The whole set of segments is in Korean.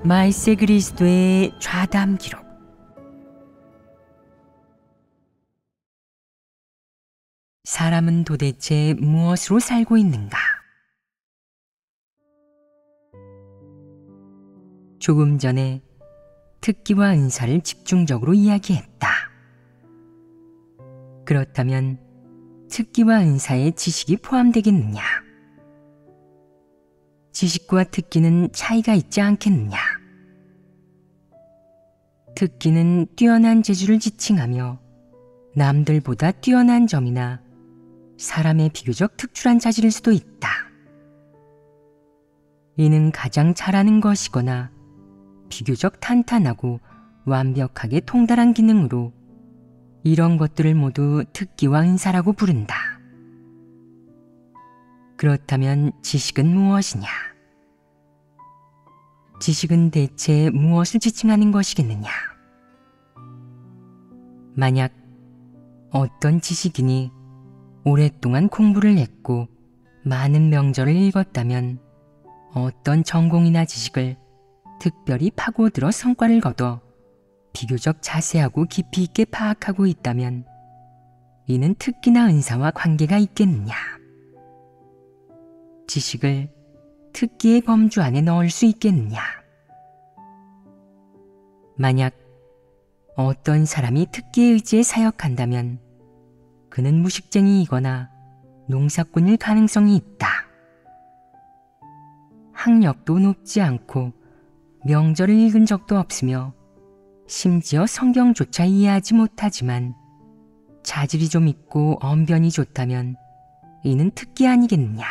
말세 그리스도의 좌담 기록. 사람은 도대체 무엇으로 살고 있는가? 조금 전에 특기와 은사를 집중적으로 이야기했다. 그렇다면 특기와 은사에 지식이 포함되겠느냐? 지식과 특기는 차이가 있지 않겠느냐? 특기는 뛰어난 재주를 지칭하며 남들보다 뛰어난 점이나 사람의 비교적 특출한 자질일 수도 있다. 이는 가장 잘하는 것이거나 비교적 탄탄하고 완벽하게 통달한 기능으로 이런 것들을 모두 특기와 은사라고 부른다. 그렇다면 지식은 무엇이냐? 지식은 대체 무엇을 지칭하는 것이겠느냐? 만약 어떤 지식인이 오랫동안 공부를 했고 많은 명절을 읽었다면 어떤 전공이나 지식을 특별히 파고들어 성과를 거둬 비교적 자세하고 깊이 있게 파악하고 있다면 이는 특기나 은사와 관계가 있겠느냐? 지식을 특기의 범주 안에 넣을 수 있겠느냐? 만약 어떤 사람이 특기에 의지해 사역한다면 그는 무식쟁이이거나 농사꾼일 가능성이 있다. 학력도 높지 않고 명절을 읽은 적도 없으며 심지어 성경조차 이해하지 못하지만 자질이 좀 있고 언변이 좋다면 이는 특기 아니겠느냐?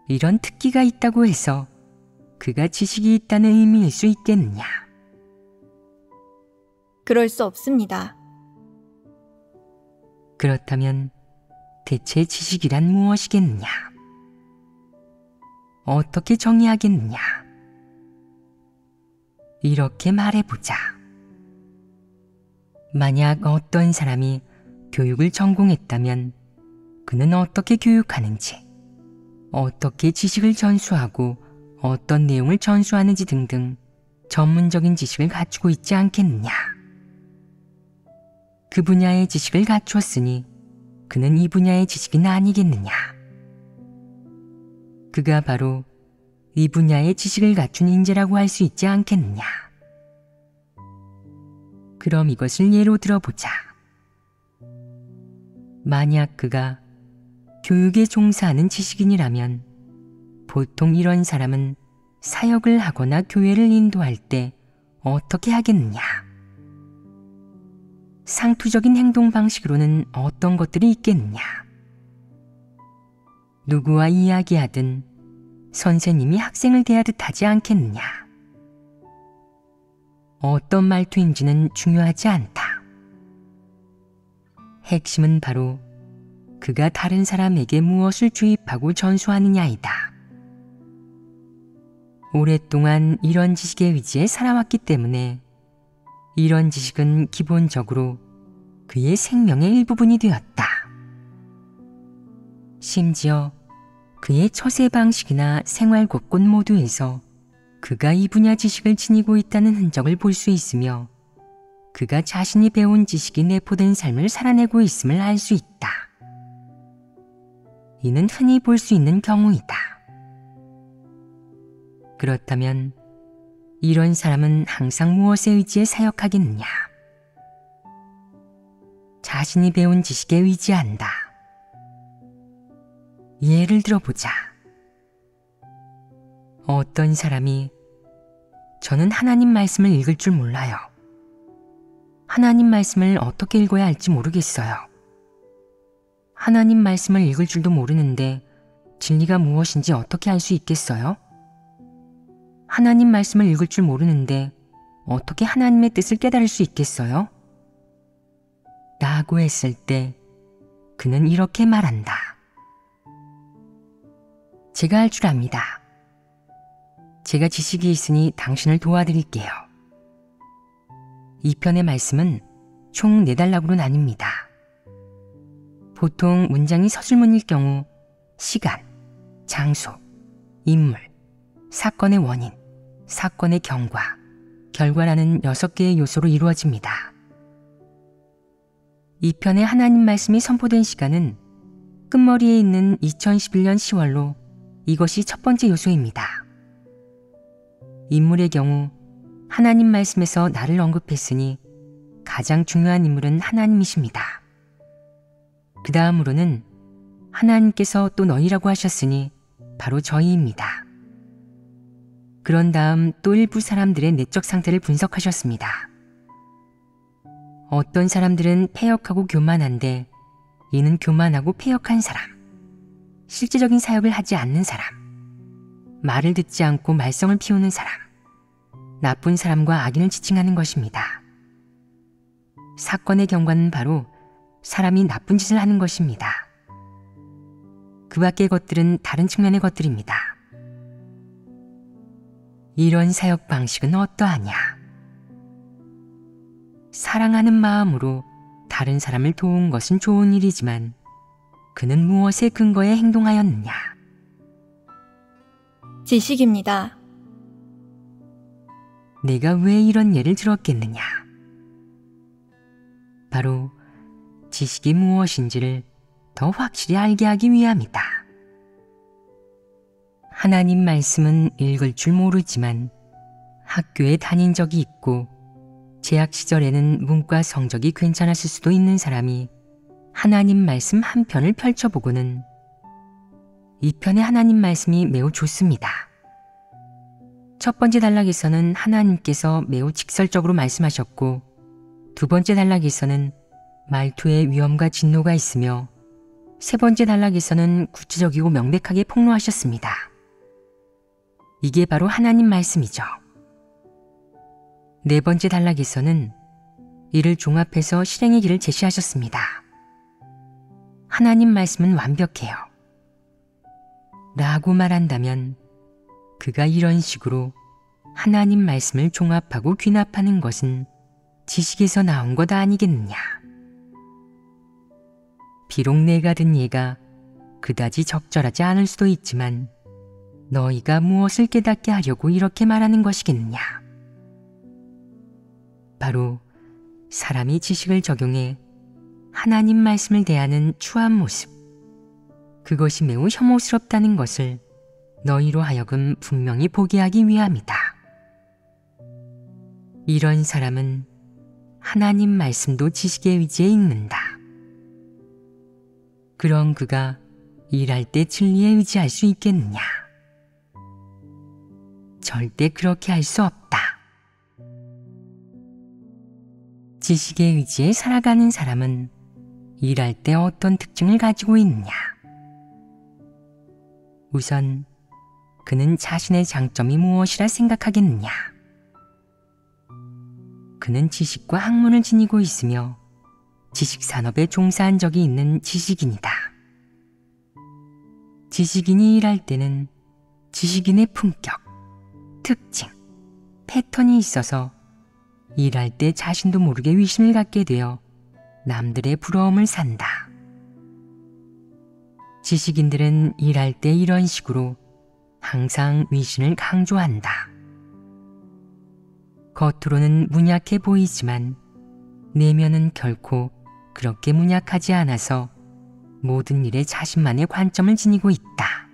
이런 특기가 있다고 해서 그가 지식이 있다는 의미일 수 있겠느냐? 그럴 수 없습니다. 그렇다면 대체 지식이란 무엇이겠느냐? 어떻게 정의하겠느냐? 이렇게 말해보자. 만약 어떤 사람이 교육을 전공했다면 그는 어떻게 교육하는지, 어떻게 지식을 전수하고 어떤 내용을 전수하는지 등등 전문적인 지식을 갖추고 있지 않겠느냐? 그 분야의 지식을 갖추었으니 그는 이 분야의 지식인 아니겠느냐? 그가 바로 이 분야의 지식을 갖춘 인재라고 할 수 있지 않겠느냐? 그럼 이것을 예로 들어보자. 만약 그가 교육에 종사하는 지식인이라면 보통 이런 사람은 사역을 하거나 교회를 인도할 때 어떻게 하겠느냐? 상투적인 행동 방식으로는 어떤 것들이 있겠느냐? 누구와 이야기하든 선생님이 학생을 대하듯 하지 않겠느냐? 어떤 말투인지는 중요하지 않다. 핵심은 바로 그가 다른 사람에게 무엇을 주입하고 전수하느냐이다. 오랫동안 이런 지식에 의지해 살아왔기 때문에 이런 지식은 기본적으로 그의 생명의 일부분이 되었다. 심지어 그의 처세 방식이나 생활 곳곳 모두에서 그가 이 분야 지식을 지니고 있다는 흔적을 볼 수 있으며 그가 자신이 배운 지식이 내포된 삶을 살아내고 있음을 알 수 있다. 이는 흔히 볼 수 있는 경우이다. 그렇다면 이런 사람은 항상 무엇에 의지해 사역하겠느냐? 자신이 배운 지식에 의지한다. 예를 들어보자. 어떤 사람이 저는 하나님 말씀을 읽을 줄 몰라요. 하나님 말씀을 어떻게 읽어야 할지 모르겠어요. 하나님 말씀을 읽을 줄도 모르는데 진리가 무엇인지 어떻게 알 수 있겠어요? 하나님 말씀을 읽을 줄 모르는데 어떻게 하나님의 뜻을 깨달을 수 있겠어요? 라고 했을 때 그는 이렇게 말한다. 제가 할 줄 압니다. 제가 지식이 있으니 당신을 도와드릴게요. 이 편의 말씀은 총 4단락으로 나뉩니다. 보통 문장이 서술문일 경우 시간, 장소, 인물, 사건의 원인, 사건의 경과, 결과라는 6개의 요소로 이루어집니다. 이 편의 하나님 말씀이 선포된 시간은 끝머리에 있는 2011년 10월로 이것이 첫 번째 요소입니다. 인물의 경우 하나님 말씀에서 나를 언급했으니 가장 중요한 인물은 하나님이십니다. 그 다음으로는 하나님께서 또 너희라고 하셨으니 바로 저희입니다. 그런 다음 또 일부 사람들의 내적 상태를 분석하셨습니다. 어떤 사람들은 패역하고 교만한데 이는 교만하고 패역한 사람, 실제적인 사역을 하지 않는 사람, 말을 듣지 않고 말썽을 피우는 사람, 나쁜 사람과 악인을 지칭하는 것입니다. 사건의 경과는 바로 사람이 나쁜 짓을 하는 것입니다. 그 밖의 것들은 다른 측면의 것들입니다. 이런 사역 방식은 어떠하냐? 사랑하는 마음으로 다른 사람을 도운 것은 좋은 일이지만 그는 무엇에 근거해 행동하였느냐? 지식입니다. 내가 왜 이런 예를 들었겠느냐? 바로 지식이 무엇인지를 더 확실히 알게 하기 위함이다. 하나님 말씀은 읽을 줄 모르지만 학교에 다닌 적이 있고 재학 시절에는 문과 성적이 괜찮았을 수도 있는 사람이 하나님 말씀 한 편을 펼쳐보고는 이 편의 하나님 말씀이 매우 좋습니다. 첫 번째 단락에서는 하나님께서 매우 직설적으로 말씀하셨고 두 번째 단락에서는 말투에 위엄과 진노가 있으며 세 번째 단락에서는 구체적이고 명백하게 폭로하셨습니다. 이게 바로 하나님 말씀이죠. 네 번째 단락에서는 이를 종합해서 실행의 길을 제시하셨습니다. 하나님 말씀은 완벽해요. 라고 말한다면 그가 이런 식으로 하나님 말씀을 종합하고 귀납하는 것은 지식에서 나온 것 아니겠느냐. 비록 내가 든 예가 그다지 적절하지 않을 수도 있지만 너희가 무엇을 깨닫게 하려고 이렇게 말하는 것이겠느냐. 바로 사람이 지식을 적용해 하나님 말씀을 대하는 추한 모습, 그것이 매우 혐오스럽다는 것을 너희로 하여금 분명히 보게 하기 위함이다. 이런 사람은 하나님 말씀도 지식의 의지에 읽는다. 그런 그가 일할 때 진리에 의지할 수 있겠느냐? 절대 그렇게 할 수 없다. 지식의 의지에 살아가는 사람은 일할 때 어떤 특징을 가지고 있느냐? 우선 그는 자신의 장점이 무엇이라 생각하겠느냐? 그는 지식과 학문을 지니고 있으며 지식산업에 종사한 적이 있는 지식인이다. 지식인이 일할 때는 지식인의 품격, 특징, 패턴이 있어서 일할 때 자신도 모르게 위신을 갖게 되어 남들의 부러움을 산다. 지식인들은 일할 때 이런 식으로 항상 위신을 강조한다. 겉으로는 문약해 보이지만 내면은 결코 그렇게 문약하지 않아서 모든 일에 자신만의 관점을 지니고 있다.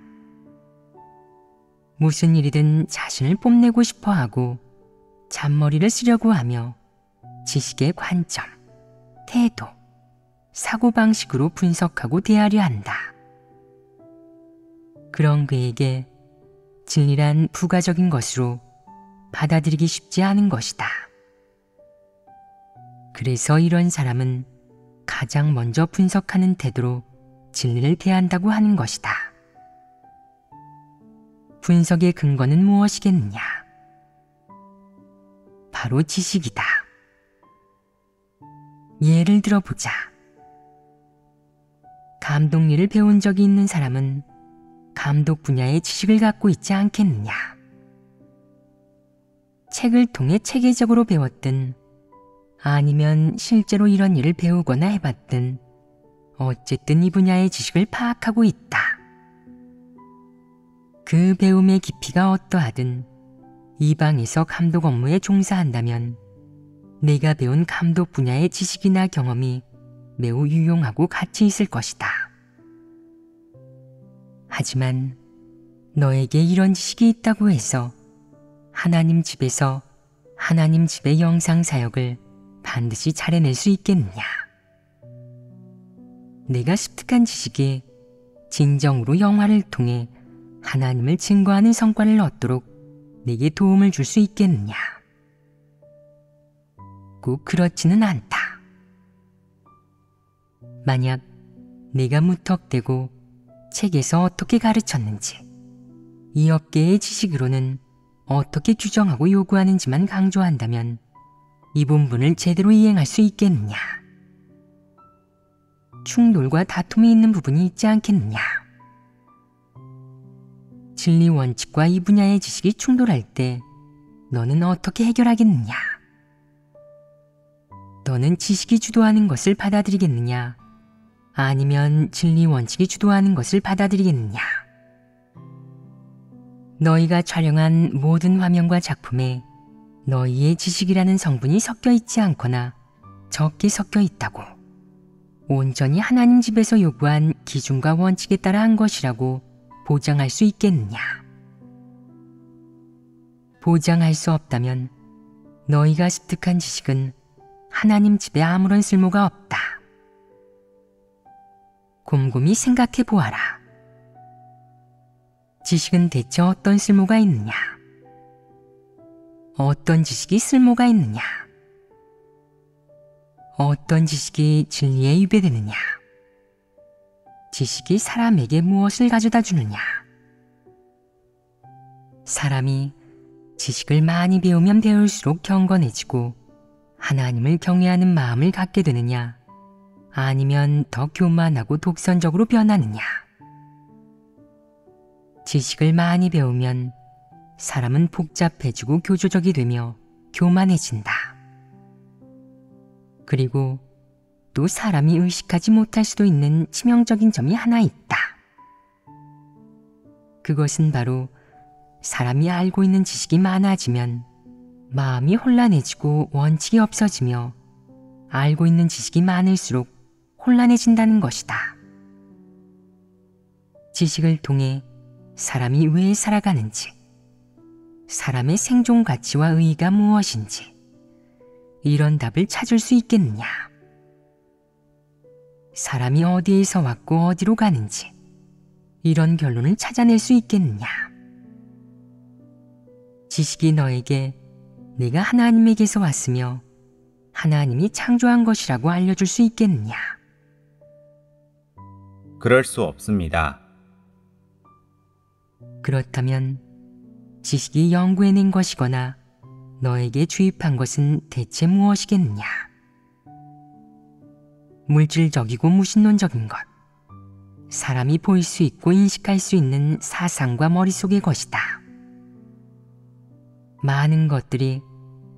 무슨 일이든 자신을 뽐내고 싶어 하고 잔머리를 쓰려고 하며 지식의 관점, 태도, 사고방식으로 분석하고 대하려 한다. 그런 그에게 진리란 부가적인 것으로 받아들이기 쉽지 않은 것이다. 그래서 이런 사람은 가장 먼저 분석하는 태도로 진리를 대한다고 하는 것이다. 분석의 근거는 무엇이겠느냐? 바로 지식이다. 예를 들어보자. 감독일을 배운 적이 있는 사람은 감독 분야의 지식을 갖고 있지 않겠느냐? 책을 통해 체계적으로 배웠든 아니면 실제로 이런 일을 배우거나 해봤든 어쨌든 이 분야의 지식을 파악하고 있다. 그 배움의 깊이가 어떠하든 이 방에서 감독 업무에 종사한다면 내가 배운 감독 분야의 지식이나 경험이 매우 유용하고 가치 있을 것이다. 하지만 너에게 이런 지식이 있다고 해서 하나님 집에서 하나님 집의 영상 사역을 반드시 잘해낼 수 있겠느냐? 내가 습득한 지식이 진정으로 영화를 통해 하나님을 증거하는 성과를 얻도록 내게 도움을 줄 수 있겠느냐? 꼭 그렇지는 않다. 만약 내가 무턱대고 책에서 어떻게 가르쳤는지, 이 업계의 지식으로는 어떻게 규정하고 요구하는지만 강조한다면 이 본분을 제대로 이행할 수 있겠느냐? 충돌과 다툼이 있는 부분이 있지 않겠느냐? 진리 원칙과 이 분야의 지식이 충돌할 때 너는 어떻게 해결하겠느냐? 너는 지식이 주도하는 것을 받아들이겠느냐? 아니면 진리 원칙이 주도하는 것을 받아들이겠느냐? 너희가 촬영한 모든 화면과 작품에 너희의 지식이라는 성분이 섞여 있지 않거나 적게 섞여 있다고, 온전히 하나님 집에서 요구한 기준과 원칙에 따라 한 것이라고 보장할 수 있겠느냐? 보장할 수 없다면 너희가 습득한 지식은 하나님 집에 아무런 쓸모가 없다. 곰곰이 생각해 보아라. 지식은 대체 어떤 쓸모가 있느냐? 어떤 지식이 쓸모가 있느냐? 어떤 지식이 진리에 유배되느냐? 지식이 사람에게 무엇을 가져다 주느냐? 사람이 지식을 많이 배우면 배울수록 경건해지고 하나님을 경외하는 마음을 갖게 되느냐? 아니면 더 교만하고 독선적으로 변하느냐? 지식을 많이 배우면 사람은 복잡해지고 교조적이 되며 교만해진다. 그리고 또 사람이 의식하지 못할 수도 있는 치명적인 점이 하나 있다. 그것은 바로 사람이 알고 있는 지식이 많아지면 마음이 혼란해지고 원칙이 없어지며 알고 있는 지식이 많을수록 혼란해진다는 것이다. 지식을 통해 사람이 왜 살아가는지, 사람의 생존 가치와 의의가 무엇인지, 이런 답을 찾을 수 있겠느냐? 사람이 어디에서 왔고 어디로 가는지, 이런 결론을 찾아낼 수 있겠느냐? 지식이 너에게 내가 하나님에게서 왔으며 하나님이 창조한 것이라고 알려줄 수 있겠느냐? 그럴 수 없습니다. 그렇다면 지식이 연구해낸 것이거나 너에게 주입한 것은 대체 무엇이겠느냐? 물질적이고 무신론적인 것, 사람이 보일 수 있고 인식할 수 있는 사상과 머릿속의 것이다. 많은 것들이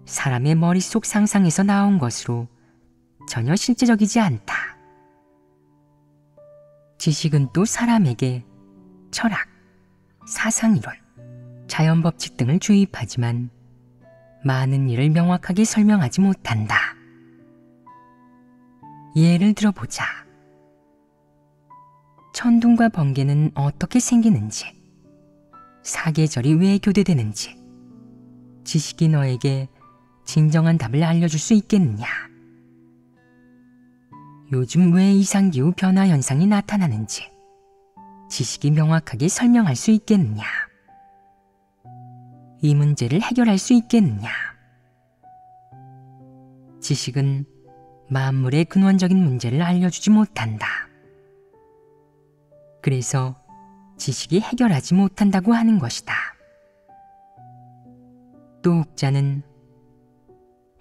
사람의 머릿속 상상에서 나온 것으로 전혀 실제적이지 않다. 지식은 또 사람에게 철학, 사상이론, 자연법칙 등을 주입하지만 많은 일을 명확하게 설명하지 못한다. 예를 들어보자. 천둥과 번개는 어떻게 생기는지, 사계절이 왜 교대되는지, 지식이 너에게 진정한 답을 알려줄 수 있겠느냐? 요즘 왜 이상기후 변화 현상이 나타나는지 지식이 명확하게 설명할 수 있겠느냐? 이 문제를 해결할 수 있겠느냐? 지식은 만물의 근원적인 문제를 알려주지 못한다. 그래서 지식이 해결하지 못한다고 하는 것이다. 또 혹자는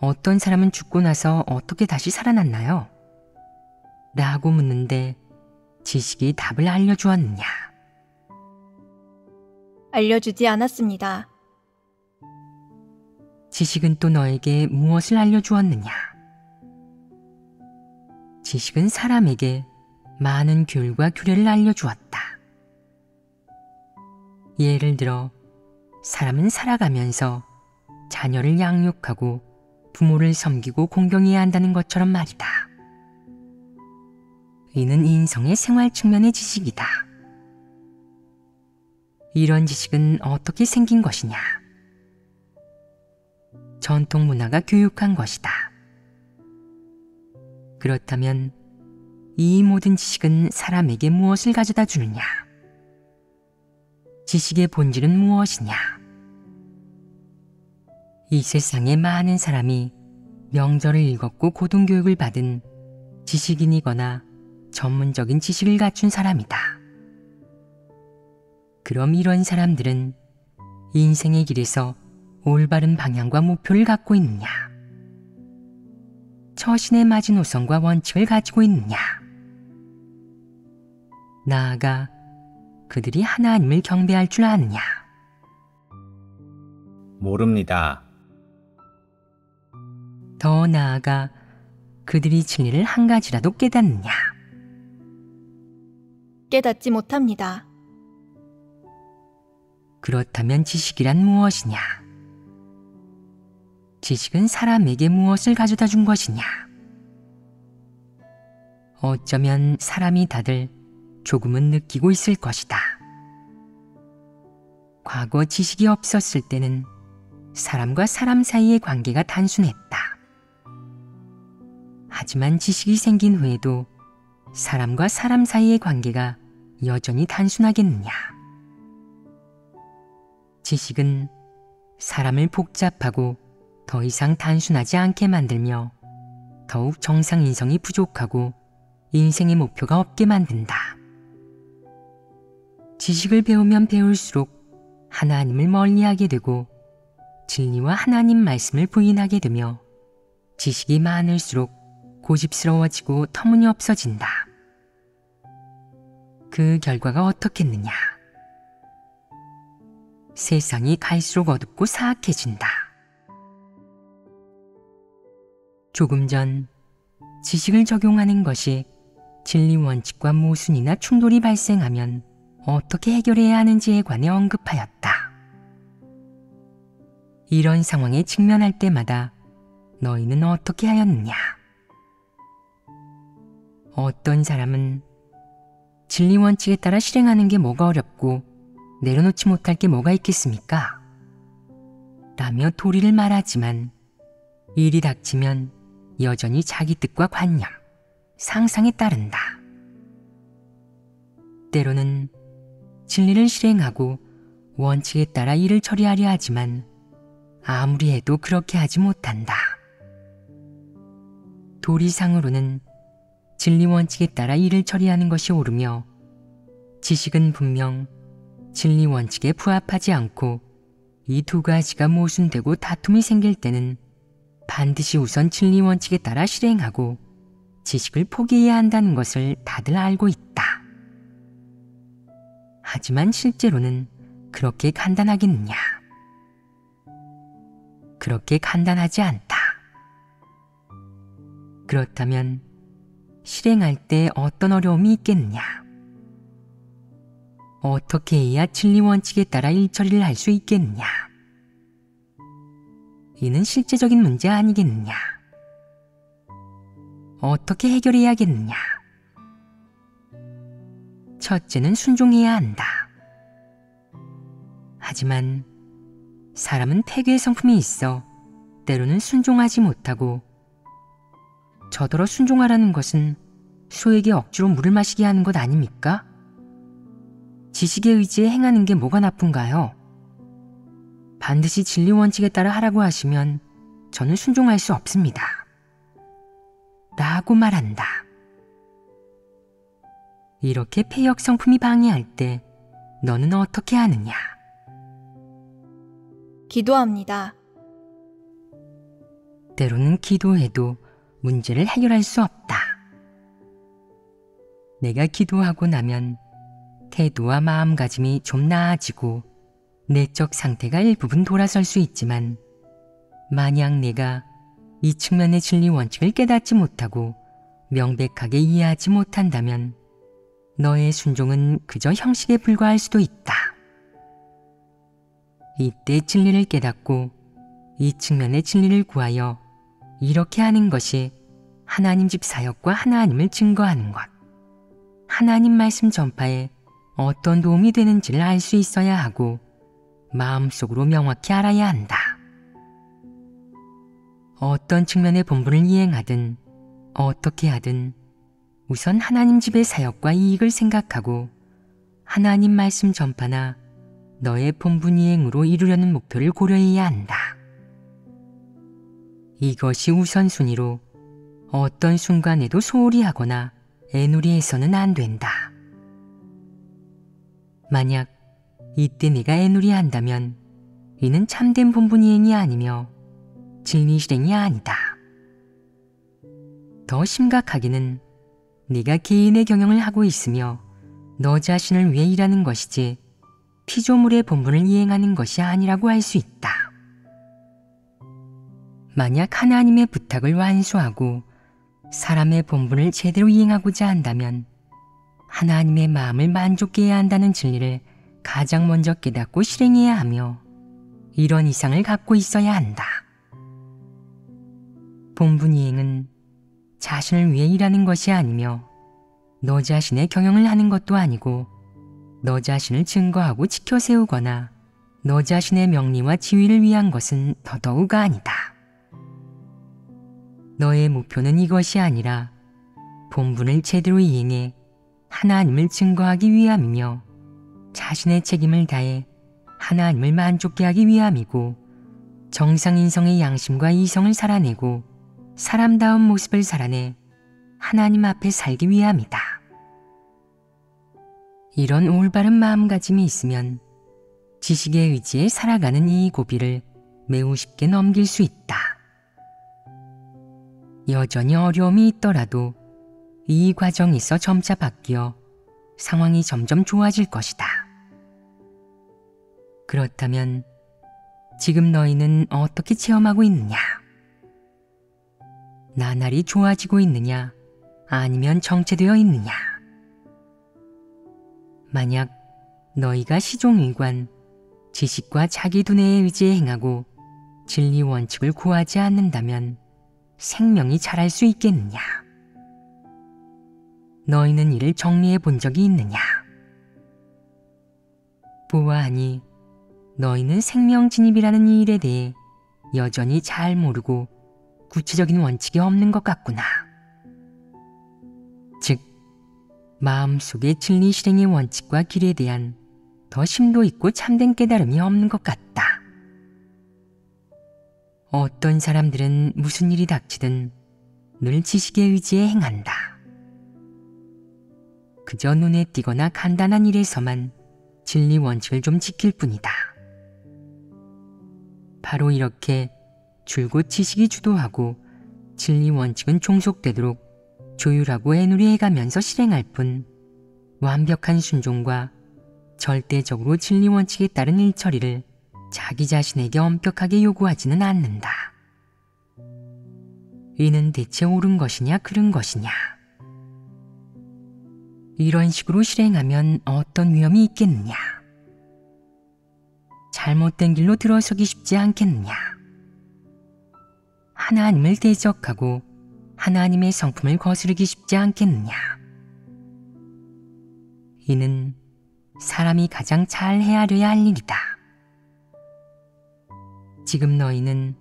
어떤 사람은 죽고 나서 어떻게 다시 살아났나요? 라고 묻는데 지식이 답을 알려주었느냐? 알려주지 않았습니다. 지식은 또 너에게 무엇을 알려주었느냐? 지식은 사람에게 많은 규율과 규례를 알려주었다. 예를 들어 사람은 살아가면서 자녀를 양육하고 부모를 섬기고 공경해야 한다는 것처럼 말이다. 이는 인성의 생활 측면의 지식이다. 이런 지식은 어떻게 생긴 것이냐? 전통 문화가 교육한 것이다. 그렇다면 이 모든 지식은 사람에게 무엇을 가져다 주느냐? 지식의 본질은 무엇이냐? 이 세상에 많은 사람이 명절을 읽었고 고등교육을 받은 지식인이거나 전문적인 지식을 갖춘 사람이다. 그럼 이런 사람들은 인생의 길에서 올바른 방향과 목표를 갖고 있느냐? 처신의 마지노선과 원칙을 가지고 있느냐? 나아가 그들이 하나님을 경배할 줄 아느냐? 모릅니다. 더 나아가 그들이 진리를 한 가지라도 깨닫느냐? 깨닫지 못합니다. 그렇다면 지식이란 무엇이냐? 지식은 사람에게 무엇을 가져다 준 것이냐? 어쩌면 사람이 다들 조금은 느끼고 있을 것이다. 과거 지식이 없었을 때는 사람과 사람 사이의 관계가 단순했다. 하지만 지식이 생긴 후에도 사람과 사람 사이의 관계가 여전히 단순하겠느냐? 지식은 사람을 복잡하고 더 이상 단순하지 않게 만들며 더욱 정상인성이 부족하고 인생의 목표가 없게 만든다. 지식을 배우면 배울수록 하나님을 멀리하게 되고 진리와 하나님 말씀을 부인하게 되며 지식이 많을수록 고집스러워지고 터무니없어진다. 그 결과가 어떻겠느냐? 세상이 갈수록 어둡고 사악해진다. 조금 전 지식을 적용하는 것이 진리 원칙과 모순이나 충돌이 발생하면 어떻게 해결해야 하는지에 관해 언급하였다. 이런 상황에 직면할 때마다 너희는 어떻게 하였느냐? 어떤 사람은 진리 원칙에 따라 실행하는 게 뭐가 어렵고 내려놓지 못할 게 뭐가 있겠습니까? 라며 도리를 말하지만 일이 닥치면 여전히 자기 뜻과 관념, 상상에 따른다. 때로는 진리를 실행하고 원칙에 따라 일을 처리하려 하지만 아무리 해도 그렇게 하지 못한다. 도리상으로는 진리 원칙에 따라 일을 처리하는 것이 옳으며 지식은 분명 진리 원칙에 부합하지 않고 이 두 가지가 모순되고 다툼이 생길 때는 반드시 우선 진리 원칙에 따라 실행하고 지식을 포기해야 한다는 것을 다들 알고 있다. 하지만 실제로는 그렇게 간단하겠느냐? 그렇게 간단하지 않다. 그렇다면 실행할 때 어떤 어려움이 있겠느냐? 어떻게 해야 진리 원칙에 따라 일처리를 할 수 있겠느냐? 이는 실제적인 문제 아니겠느냐? 어떻게 해결해야겠느냐? 첫째는 순종해야 한다. 하지만 사람은 폐괴의 성품이 있어 때로는 순종하지 못하고 저더러 순종하라는 것은 소에게 억지로 물을 마시게 하는 것 아닙니까? 지식에 의지해 행하는 게 뭐가 나쁜가요? 반드시 진리 원칙에 따라 하라고 하시면 저는 순종할 수 없습니다. 라고 말한다. 이렇게 폐역 성품이 방해할 때 너는 어떻게 하느냐? 기도합니다. 때로는 기도해도 문제를 해결할 수 없다. 내가 기도하고 나면 태도와 마음가짐이 좀 나아지고 내적 상태가 일부분 돌아설 수 있지만 만약 내가 이 측면의 진리 원칙을 깨닫지 못하고 명백하게 이해하지 못한다면 너의 순종은 그저 형식에 불과할 수도 있다. 이때 진리를 깨닫고 이 측면의 진리를 구하여 이렇게 하는 것이 하나님 집 사역과 하나님을 증거하는 것, 하나님 말씀 전파에 어떤 도움이 되는지를 알 수 있어야 하고 마음속으로 명확히 알아야 한다. 어떤 측면의 본분을 이행하든 어떻게 하든 우선 하나님 집의 사역과 이익을 생각하고 하나님 말씀 전파나 너의 본분 이행으로 이루려는 목표를 고려해야 한다. 이것이 우선순위로 어떤 순간에도 소홀히 하거나 애누리해서는 안 된다. 만약 이때 네가 애누리 한다면 이는 참된 본분 이행이 아니며 진리 실행이 아니다. 더 심각하게는 네가 개인의 경영을 하고 있으며 너 자신을 위해 일하는 것이지 피조물의 본분을 이행하는 것이 아니라고 할 수 있다. 만약 하나님의 부탁을 완수하고 사람의 본분을 제대로 이행하고자 한다면 하나님의 마음을 만족케 해야 한다는 진리를 가장 먼저 깨닫고 실행해야 하며 이런 이상을 갖고 있어야 한다. 본분 이행은 자신을 위해 일하는 것이 아니며 너 자신의 경영을 하는 것도 아니고 너 자신을 증거하고 지켜 세우거나 너 자신의 명리와 지위를 위한 것은 더더욱 아니다. 너의 목표는 이것이 아니라 본분을 제대로 이행해 하나님을 증거하기 위함이며 자신의 책임을 다해 하나님을 만족케 하기 위함이고 정상인성의 양심과 이성을 살아내고 사람다운 모습을 살아내 하나님 앞에 살기 위함이다. 이런 올바른 마음가짐이 있으면 지식의 의지에 살아가는 이 고비를 매우 쉽게 넘길 수 있다. 여전히 어려움이 있더라도 이 과정에서 점차 바뀌어 상황이 점점 좋아질 것이다. 그렇다면 지금 너희는 어떻게 체험하고 있느냐? 나날이 좋아지고 있느냐? 아니면 정체되어 있느냐? 만약 너희가 시종일관 지식과 자기 두뇌에 의지해 행하고 진리 원칙을 구하지 않는다면 생명이 자랄 수 있겠느냐? 너희는 이를 정리해 본 적이 있느냐? 보아하니 너희는 생명 진입이라는 이 일에 대해 여전히 잘 모르고 구체적인 원칙이 없는 것 같구나. 즉, 마음속의 진리 실행의 원칙과 길에 대한 더 심도 있고 참된 깨달음이 없는 것 같다. 어떤 사람들은 무슨 일이 닥치든 늘 지식에 의지해 행한다. 그저 눈에 띄거나 간단한 일에서만 진리 원칙을 좀 지킬 뿐이다. 바로 이렇게 줄곧 지식이 주도하고 진리 원칙은 종속되도록 조율하고 애누리해가면서 실행할 뿐 완벽한 순종과 절대적으로 진리 원칙에 따른 일처리를 자기 자신에게 엄격하게 요구하지는 않는다. 이는 대체 옳은 것이냐 그른 것이냐? 이런 식으로 실행하면 어떤 위험이 있겠느냐? 잘못된 길로 들어서기 쉽지 않겠느냐? 하나님을 대적하고 하나님의 성품을 거스르기 쉽지 않겠느냐? 이는 사람이 가장 잘 헤아려야 할 일이다. 지금 너희는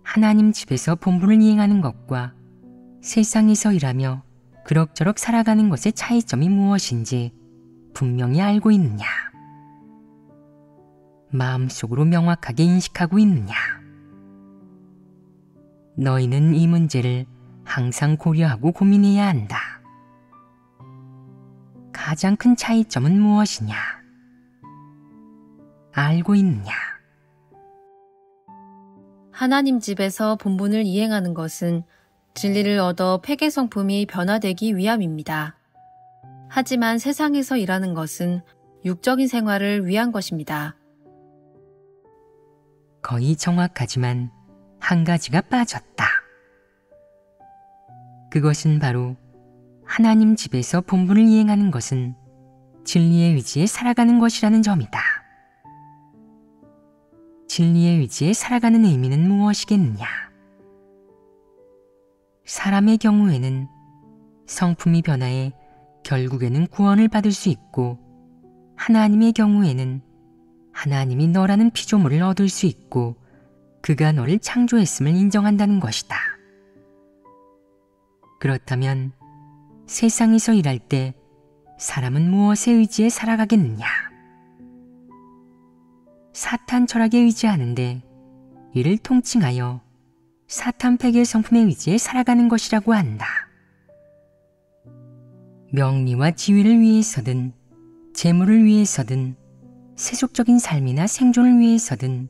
하나님 집에서 본분을 이행하는 것과 세상에서 일하며 그럭저럭 살아가는 것의 차이점이 무엇인지 분명히 알고 있느냐? 마음속으로 명확하게 인식하고 있느냐? 너희는 이 문제를 항상 고려하고 고민해야 한다. 가장 큰 차이점은 무엇이냐? 알고 있느냐? 하나님 집에서 본분을 이행하는 것은 진리를 얻어 폐계 성품이 변화되기 위함입니다. 하지만 세상에서 일하는 것은 육적인 생활을 위한 것입니다. 거의 정확하지만 한 가지가 빠졌다. 그것은 바로 하나님 집에서 본분을 이행하는 것은 진리의 의지에 살아가는 것이라는 점이다. 진리의 의지에 살아가는 의미는 무엇이겠느냐? 사람의 경우에는 성품이 변화해 결국에는 구원을 받을 수 있고, 하나님의 경우에는 하나님이 너라는 피조물을 얻을 수 있고 그가 너를 창조했음을 인정한다는 것이다. 그렇다면 세상에서 일할 때 사람은 무엇에 의지해 살아가겠느냐? 사탄 철학에 의지하는데 이를 통칭하여 사탄 폐괴 성품에 의지해 살아가는 것이라고 한다. 명리와 지위를 위해서든 재물을 위해서든 세속적인 삶이나 생존을 위해서든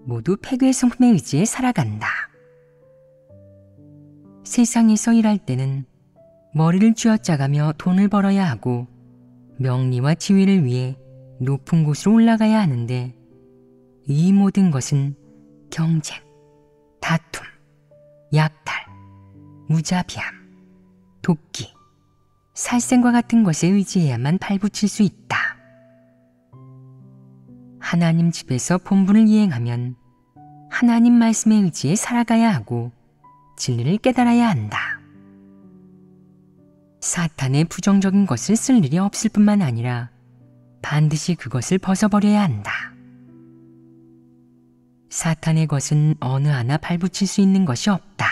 모두 폐괴 성품에 의지해 살아간다. 세상에서 일할 때는 머리를 쥐어짜가며 돈을 벌어야 하고 명리와 지위를 위해 높은 곳으로 올라가야 하는데, 이 모든 것은 경쟁, 다툼, 약탈, 무자비함, 도끼, 살생과 같은 것에 의지해야만 발붙일 수 있다. 하나님 집에서 본분을 이행하면 하나님 말씀에 의지해 살아가야 하고 진리를 깨달아야 한다. 사탄의 부정적인 것을 쓸 일이 없을 뿐만 아니라 반드시 그것을 벗어버려야 한다. 사탄의 것은 어느 하나 발붙일 수 있는 것이 없다.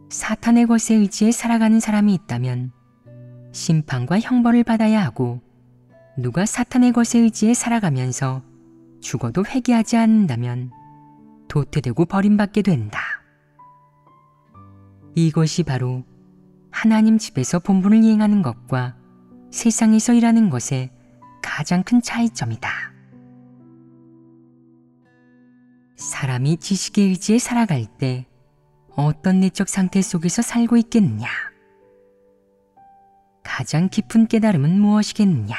사탄의 것에 의지해 살아가는 사람이 있다면 심판과 형벌을 받아야 하고, 누가 사탄의 것에 의지해 살아가면서 죽어도 회개하지 않는다면 도태되고 버림받게 된다. 이것이 바로 하나님 집에서 본분을 이행하는 것과 세상에서 일하는 것의 가장 큰 차이점이다. 사람이 지식에 의지해 살아갈 때 어떤 내적 상태 속에서 살고 있겠느냐? 가장 깊은 깨달음은 무엇이겠느냐?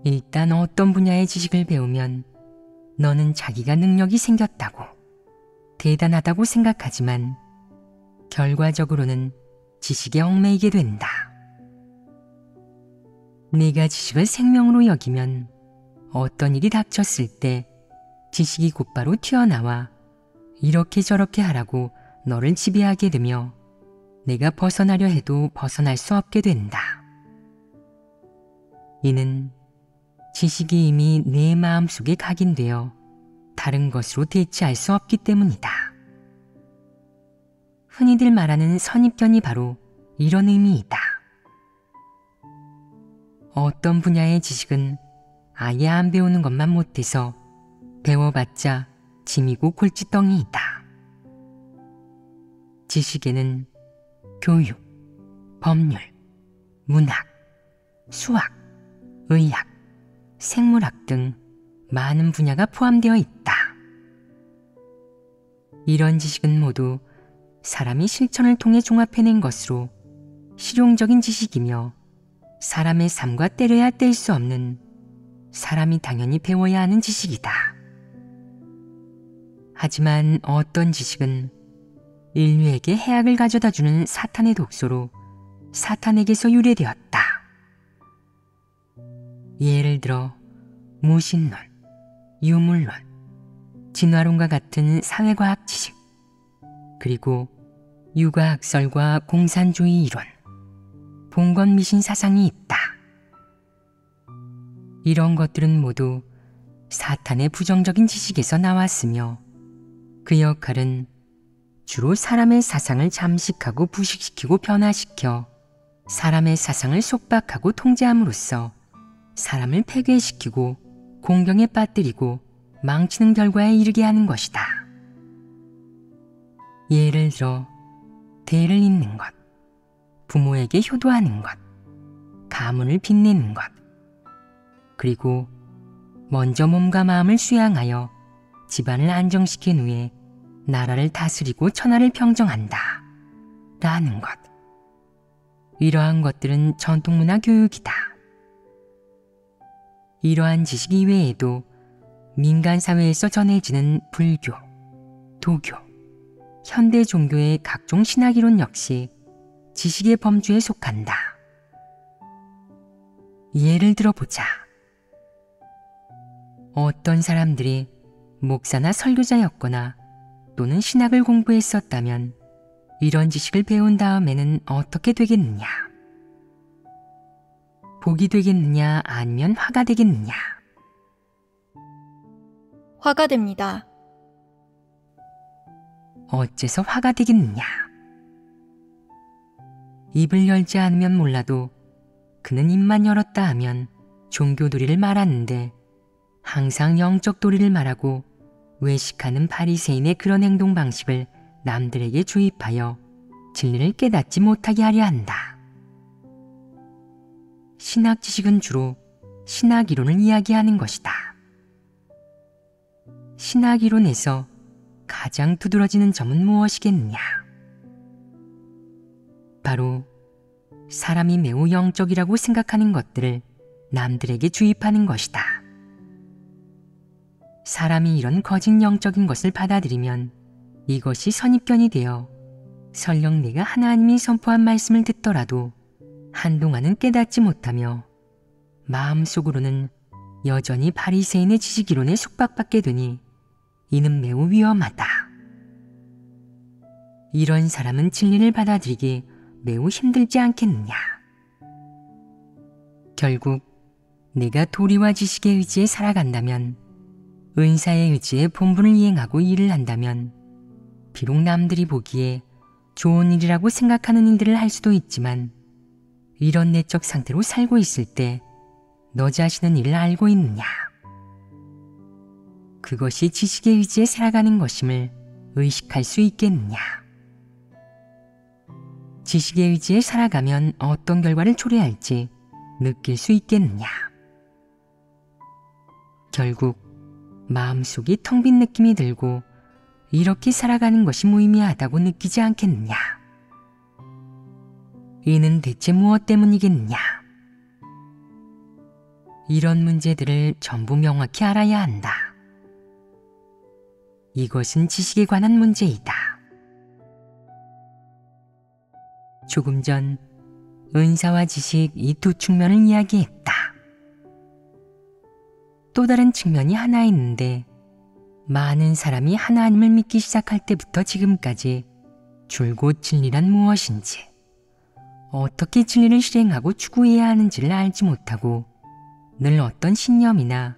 일단 어떤 분야의 지식을 배우면 너는 자기가 능력이 생겼다고, 대단하다고 생각하지만 결과적으로는 지식에 얽매이게 된다. 네가 지식을 생명으로 여기면 어떤 일이 닥쳤을 때 지식이 곧바로 튀어나와 이렇게 저렇게 하라고 너를 지배하게 되며 내가 벗어나려 해도 벗어날 수 없게 된다. 이는 지식이 이미 내 마음속에 각인되어 다른 것으로 대체할 수 없기 때문이다. 흔히들 말하는 선입견이 바로 이런 의미이다. 어떤 분야의 지식은 아예 안 배우는 것만 못해서 배워봤자 짐이고 골칫덩이이다. 지식에는 교육, 법률, 문학, 수학, 의학, 생물학 등 많은 분야가 포함되어 있다. 이런 지식은 모두 사람이 실천을 통해 종합해낸 것으로 실용적인 지식이며 사람의 삶과 때려야 뗄 수 없는, 사람이 당연히 배워야 하는 지식이다. 하지만 어떤 지식은 인류에게 해악을 가져다주는 사탄의 독소로 사탄에게서 유래되었다. 예를 들어 무신론, 유물론, 진화론과 같은 사회과학 지식, 그리고 육아학설과 공산주의 이론, 봉건미신 사상이 있다. 이런 것들은 모두 사탄의 부정적인 지식에서 나왔으며 그 역할은 주로 사람의 사상을 잠식하고 부식시키고 변화시켜 사람의 사상을 속박하고 통제함으로써 사람을 폐괴시키고 공경에 빠뜨리고 망치는 결과에 이르게 하는 것이다. 예를 들어 대를 잇는 것, 부모에게 효도하는 것, 가문을 빛내는 것, 그리고 먼저 몸과 마음을 수양하여 집안을 안정시킨 후에 나라를 다스리고 천하를 평정한다 라는 것. 이러한 것들은 전통문화 교육이다. 이러한 지식 이외에도 민간사회에서 전해지는 불교, 도교, 현대 종교의 각종 신학이론 역시 지식의 범주에 속한다. 예를 들어보자. 어떤 사람들이 목사나 설교자였거나 또는 신학을 공부했었다면 이런 지식을 배운 다음에는 어떻게 되겠느냐? 복이 되겠느냐 아니면 화가 되겠느냐? 화가 됩니다. 어째서 화가 되겠느냐? 입을 열지 않으면 몰라도 그는 입만 열었다 하면 종교 도리를 말하는데 항상 영적 도리를 말하고 외식하는 바리새인의 그런 행동 방식을 남들에게 주입하여 진리를 깨닫지 못하게 하려 한다. 신학 지식은 주로 신학 이론을 이야기하는 것이다. 신학 이론에서 가장 두드러지는 점은 무엇이겠느냐? 바로 사람이 매우 영적이라고 생각하는 것들을 남들에게 주입하는 것이다. 사람이 이런 거짓 영적인 것을 받아들이면 이것이 선입견이 되어 설령 내가 하나님이 선포한 말씀을 듣더라도 한동안은 깨닫지 못하며 마음속으로는 여전히 바리새인의 지식이론에 속박받게 되니 이는 매우 위험하다. 이런 사람은 진리를 받아들이기 매우 힘들지 않겠느냐? 결국 내가 도리와 지식의 의지에 살아간다면, 은사의 의지에 본분을 이행하고 일을 한다면 비록 남들이 보기에 좋은 일이라고 생각하는 일들을 할 수도 있지만 이런 내적 상태로 살고 있을 때 너 자신은 이를 알고 있느냐? 그것이 지식의 의지에 살아가는 것임을 의식할 수 있겠느냐? 지식의 의지에 살아가면 어떤 결과를 초래할지 느낄 수 있겠느냐? 결국 마음속이 텅 빈 느낌이 들고 이렇게 살아가는 것이 무의미하다고 느끼지 않겠느냐? 이는 대체 무엇 때문이겠느냐? 이런 문제들을 전부 명확히 알아야 한다. 이것은 지식에 관한 문제이다. 조금 전 은사와 지식 이 두 측면을 이야기했다. 또 다른 측면이 하나 있는데, 많은 사람이 하나님을 믿기 시작할 때부터 지금까지 줄곧 진리란 무엇인지, 어떻게 진리를 실행하고 추구해야 하는지를 알지 못하고 늘 어떤 신념이나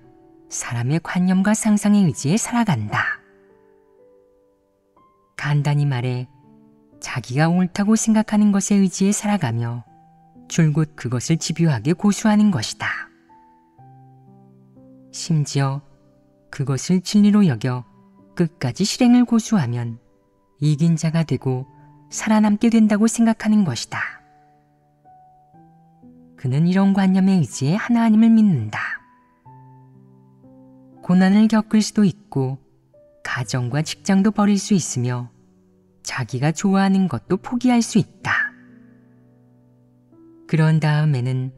사람의 관념과 상상에 의지해 살아간다. 간단히 말해 자기가 옳다고 생각하는 것에 의지해 살아가며 줄곧 그것을 집요하게 고수하는 것이다. 심지어 그것을 진리로 여겨 끝까지 실행을 고수하면 이긴 자가 되고 살아남게 된다고 생각하는 것이다. 그는 이런 관념에 의지해 하나님을 믿는다. 고난을 겪을 수도 있고 가정과 직장도 버릴 수 있으며 자기가 좋아하는 것도 포기할 수 있다. 그런 다음에는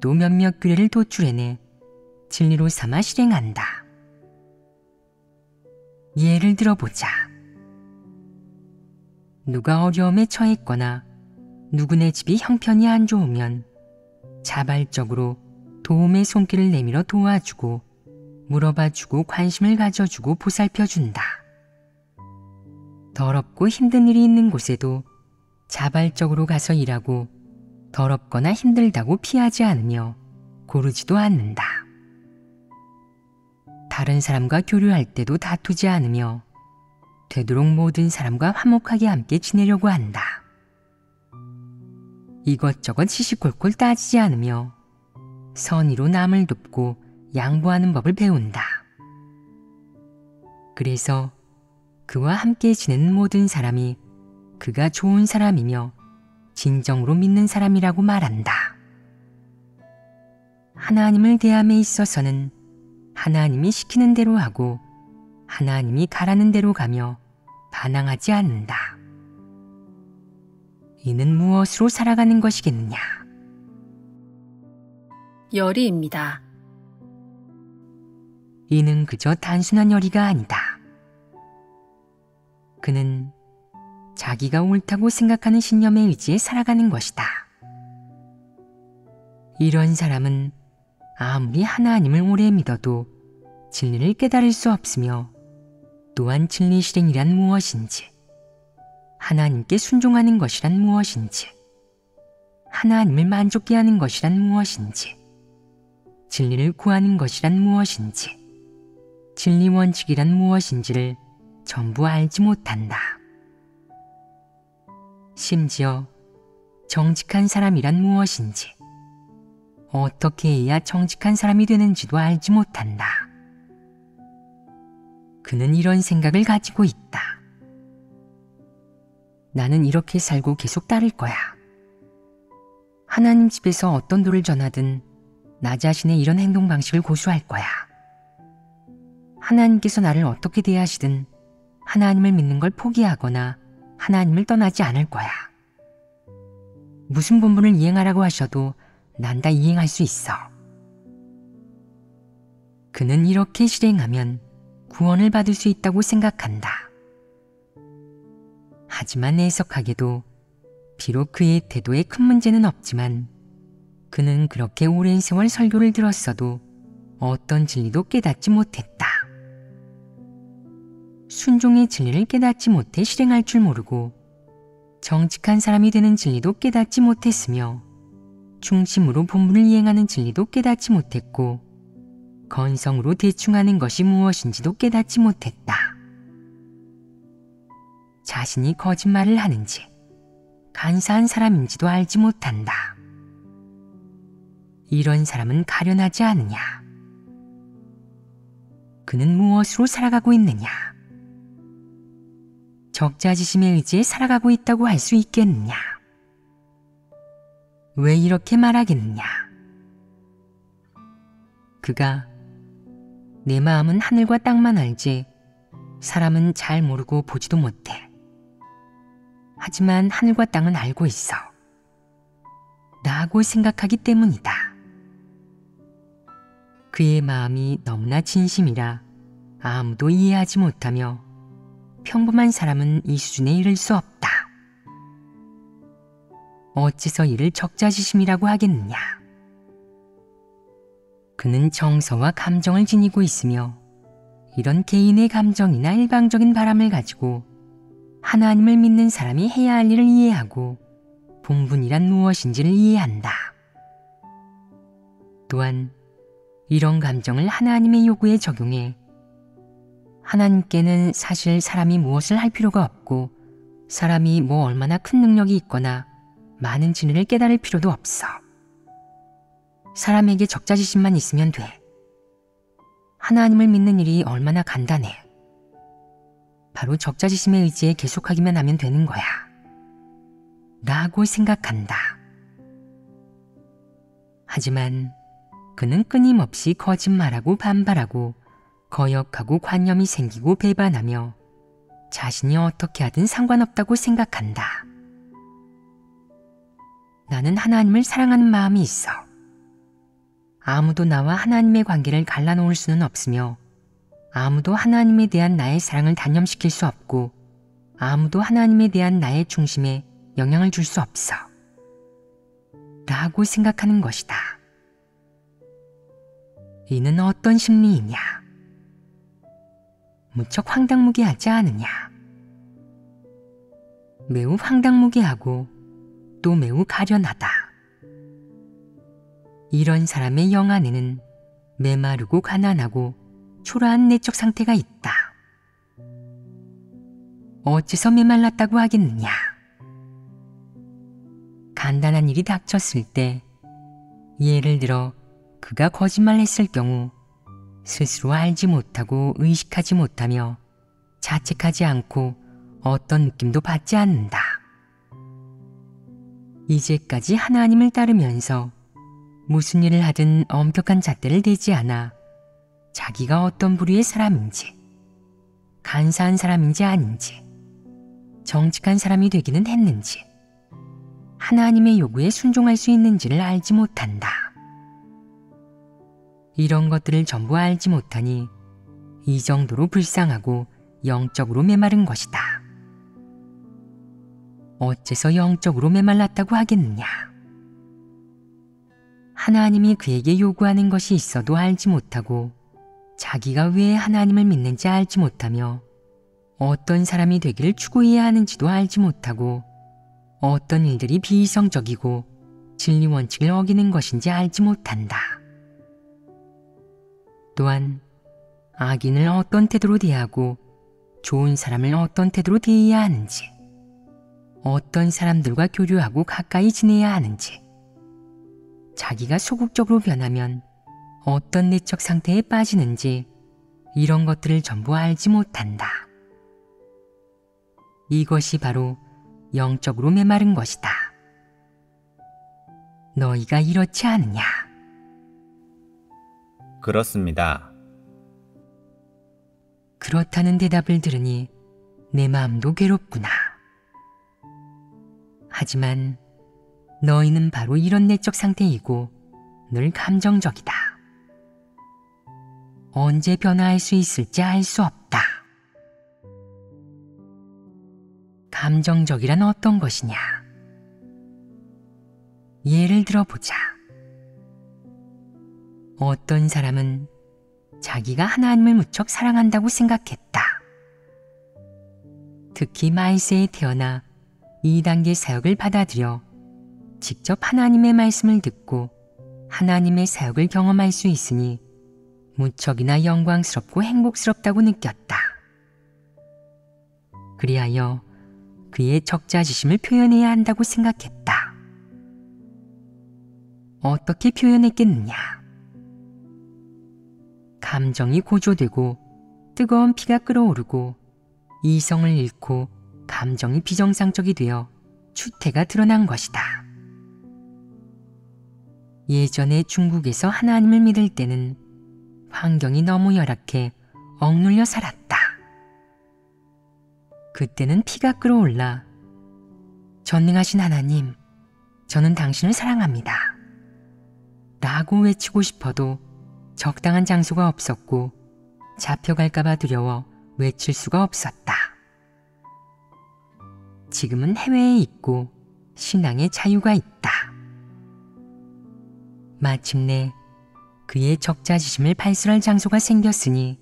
또 몇몇 규례를 도출해내 진리로 삼아 실행한다. 예를 들어보자. 누가 어려움에 처했거나 누구네 집이 형편이 안 좋으면 자발적으로 도움의 손길을 내밀어 도와주고 물어봐주고 관심을 가져주고 보살펴준다. 더럽고 힘든 일이 있는 곳에도 자발적으로 가서 일하고 더럽거나 힘들다고 피하지 않으며 고르지도 않는다. 다른 사람과 교류할 때도 다투지 않으며 되도록 모든 사람과 화목하게 함께 지내려고 한다. 이것저것 시시콜콜 따지지 않으며 선의로 남을 돕고 양보하는 법을 배운다. 그래서 그와 함께 지내는 모든 사람이 그가 좋은 사람이며 진정으로 믿는 사람이라고 말한다. 하나님을 대함에 있어서는 하나님이 시키는 대로 하고 하나님이 가라는 대로 가며 반항하지 않는다. 이는 무엇으로 살아가는 것이겠느냐? 열의입니다. 이는 그저 단순한 열의가 아니다. 그는 자기가 옳다고 생각하는 신념에 의지해 살아가는 것이다. 이런 사람은 아무리 하나님을 오래 믿어도 진리를 깨달을 수 없으며 또한 진리 실행이란 무엇인지, 하나님께 순종하는 것이란 무엇인지, 하나님을 만족케 하는 것이란 무엇인지, 진리를 구하는 것이란 무엇인지, 진리 원칙이란 무엇인지를 전부 알지 못한다. 심지어 정직한 사람이란 무엇인지, 어떻게 해야 정직한 사람이 되는지도 알지 못한다. 그는 이런 생각을 가지고 있다. 나는 이렇게 살고 계속 따를 거야. 하나님 집에서 어떤 도를 전하든 나 자신의 이런 행동 방식을 고수할 거야. 하나님께서 나를 어떻게 대하시든 하나님을 믿는 걸 포기하거나 하나님을 떠나지 않을 거야. 무슨 본분을 이행하라고 하셔도 난 다 이행할 수 있어. 그는 이렇게 실행하면 구원을 받을 수 있다고 생각한다. 하지만 애석하게도 비록 그의 태도에 큰 문제는 없지만 그는 그렇게 오랜 세월 설교를 들었어도 어떤 진리도 깨닫지 못했다. 순종의 진리를 깨닫지 못해 실행할 줄 모르고 정직한 사람이 되는 진리도 깨닫지 못했으며 중심으로 본분을 이행하는 진리도 깨닫지 못했고 건성으로 대충 하는 것이 무엇인지도 깨닫지 못했다. 자신이 거짓말을 하는지 간사한 사람인지도 알지 못한다. 이런 사람은 가련하지 않으냐? 그는 무엇으로 살아가고 있느냐? 적자지심에 의지해 살아가고 있다고 할 수 있겠느냐? 왜 이렇게 말하겠느냐? 그가 내 마음은 하늘과 땅만 알지 사람은 잘 모르고 보지도 못해. 하지만 하늘과 땅은 알고 있어. 라고 생각하기 때문이다. 그의 마음이 너무나 진심이라 아무도 이해하지 못하며 평범한 사람은 이 수준에 이를 수 없다. 어째서 이를 적자지심이라고 하겠느냐? 그는 정서와 감정을 지니고 있으며 이런 개인의 감정이나 일방적인 바람을 가지고 하나님을 믿는 사람이 해야 할 일을 이해하고 본분이란 무엇인지를 이해한다. 또한 이런 감정을 하나님의 요구에 적용해 하나님께는 사실 사람이 무엇을 할 필요가 없고 사람이 뭐 얼마나 큰 능력이 있거나 많은 진리를 깨달을 필요도 없어. 사람에게 적자지심만 있으면 돼. 하나님을 믿는 일이 얼마나 간단해. 바로 적자지심에 의지해 계속하기만 하면 되는 거야. 라고 생각한다. 하지만 그는 끊임없이 거짓말하고 반발하고 거역하고 관념이 생기고 배반하며 자신이 어떻게 하든 상관없다고 생각한다. 나는 하나님을 사랑하는 마음이 있어. 아무도 나와 하나님의 관계를 갈라놓을 수는 없으며 아무도 하나님에 대한 나의 사랑을 단념시킬 수 없고 아무도 하나님에 대한 나의 중심에 영향을 줄 수 없어. 라고 생각하는 것이다. 이는 어떤 심리이냐? 무척 황당무계하지 않으냐? 매우 황당무계하고 또 매우 가련하다. 이런 사람의 영 안에는 메마르고 가난하고 초라한 내적 상태가 있다. 어째서 메말랐다고 하겠느냐? 간단한 일이 닥쳤을 때, 예를 들어 그가 거짓말했을 경우 스스로 알지 못하고 의식하지 못하며 자책하지 않고 어떤 느낌도 받지 않는다. 이제까지 하나님을 따르면서 무슨 일을 하든 엄격한 잣대를 대지 않아 자기가 어떤 부류의 사람인지, 간사한 사람인지 아닌지, 정직한 사람이 되기는 했는지, 하나님의 요구에 순종할 수 있는지를 알지 못한다. 이런 것들을 전부 알지 못하니 이 정도로 불쌍하고 영적으로 메마른 것이다. 어째서 영적으로 메말랐다고 하겠느냐? 하나님이 그에게 요구하는 것이 있어도 알지 못하고 자기가 왜 하나님을 믿는지 알지 못하며 어떤 사람이 되기를 추구해야 하는지도 알지 못하고 어떤 일들이 비이성적이고 진리 원칙을 어기는 것인지 알지 못한다. 또한 악인을 어떤 태도로 대하고 좋은 사람을 어떤 태도로 대해야 하는지, 어떤 사람들과 교류하고 가까이 지내야 하는지, 자기가 소극적으로 변하면 어떤 내적 상태에 빠지는지 이런 것들을 전부 알지 못한다. 이것이 바로 영적으로 메마른 것이다. 너희가 이렇지 않으냐? 그렇습니다. 그렇다는 대답을 들으니 내 마음도 괴롭구나. 하지만 너희는 바로 이런 내적 상태이고 늘 감정적이다. 언제 변화할 수 있을지 알 수 없다. 감정적이란 어떤 것이냐? 예를 들어보자. 어떤 사람은 자기가 하나님을 무척 사랑한다고 생각했다. 특히 말세에 태어나 2단계 사역을 받아들여 직접 하나님의 말씀을 듣고 하나님의 사역을 경험할 수 있으니 무척이나 영광스럽고 행복스럽다고 느꼈다. 그리하여 그의 적자지심을 표현해야 한다고 생각했다. 어떻게 표현했겠느냐? 감정이 고조되고 뜨거운 피가 끓어오르고 이성을 잃고 감정이 비정상적이 되어 추태가 드러난 것이다. 예전에 중국에서 하나님을 믿을 때는 환경이 너무 열악해 억눌려 살았다. 그때는 피가 끓어올라 전능하신 하나님, 저는 당신을 사랑합니다. 라고 외치고 싶어도 적당한 장소가 없었고 잡혀갈까봐 두려워 외칠 수가 없었다. 지금은 해외에 있고 신앙의 자유가 있다. 마침내 그의 적자지심을 발설할 장소가 생겼으니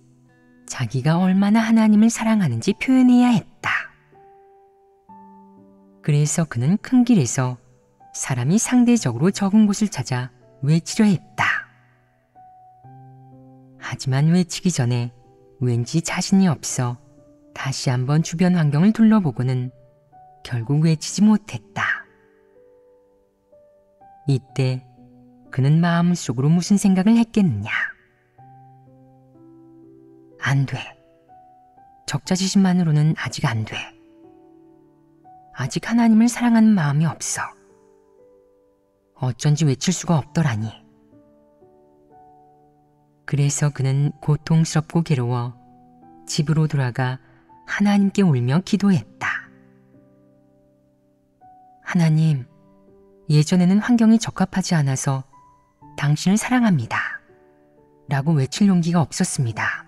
자기가 얼마나 하나님을 사랑하는지 표현해야 했다. 그래서 그는 큰 길에서 사람이 상대적으로 적은 곳을 찾아 외치려 했다. 하지만 외치기 전에 왠지 자신이 없어 다시 한번 주변 환경을 둘러보고는 결국 외치지 못했다. 이때 그는 마음속으로 무슨 생각을 했겠느냐? 안 돼. 적자지심만으로는 아직 안 돼. 아직 하나님을 사랑하는 마음이 없어. 어쩐지 외칠 수가 없더라니. 그래서 그는 고통스럽고 괴로워 집으로 돌아가 하나님께 울며 기도했다. 하나님, 예전에는 환경이 적합하지 않아서 당신을 사랑합니다. 라고 외칠 용기가 없었습니다.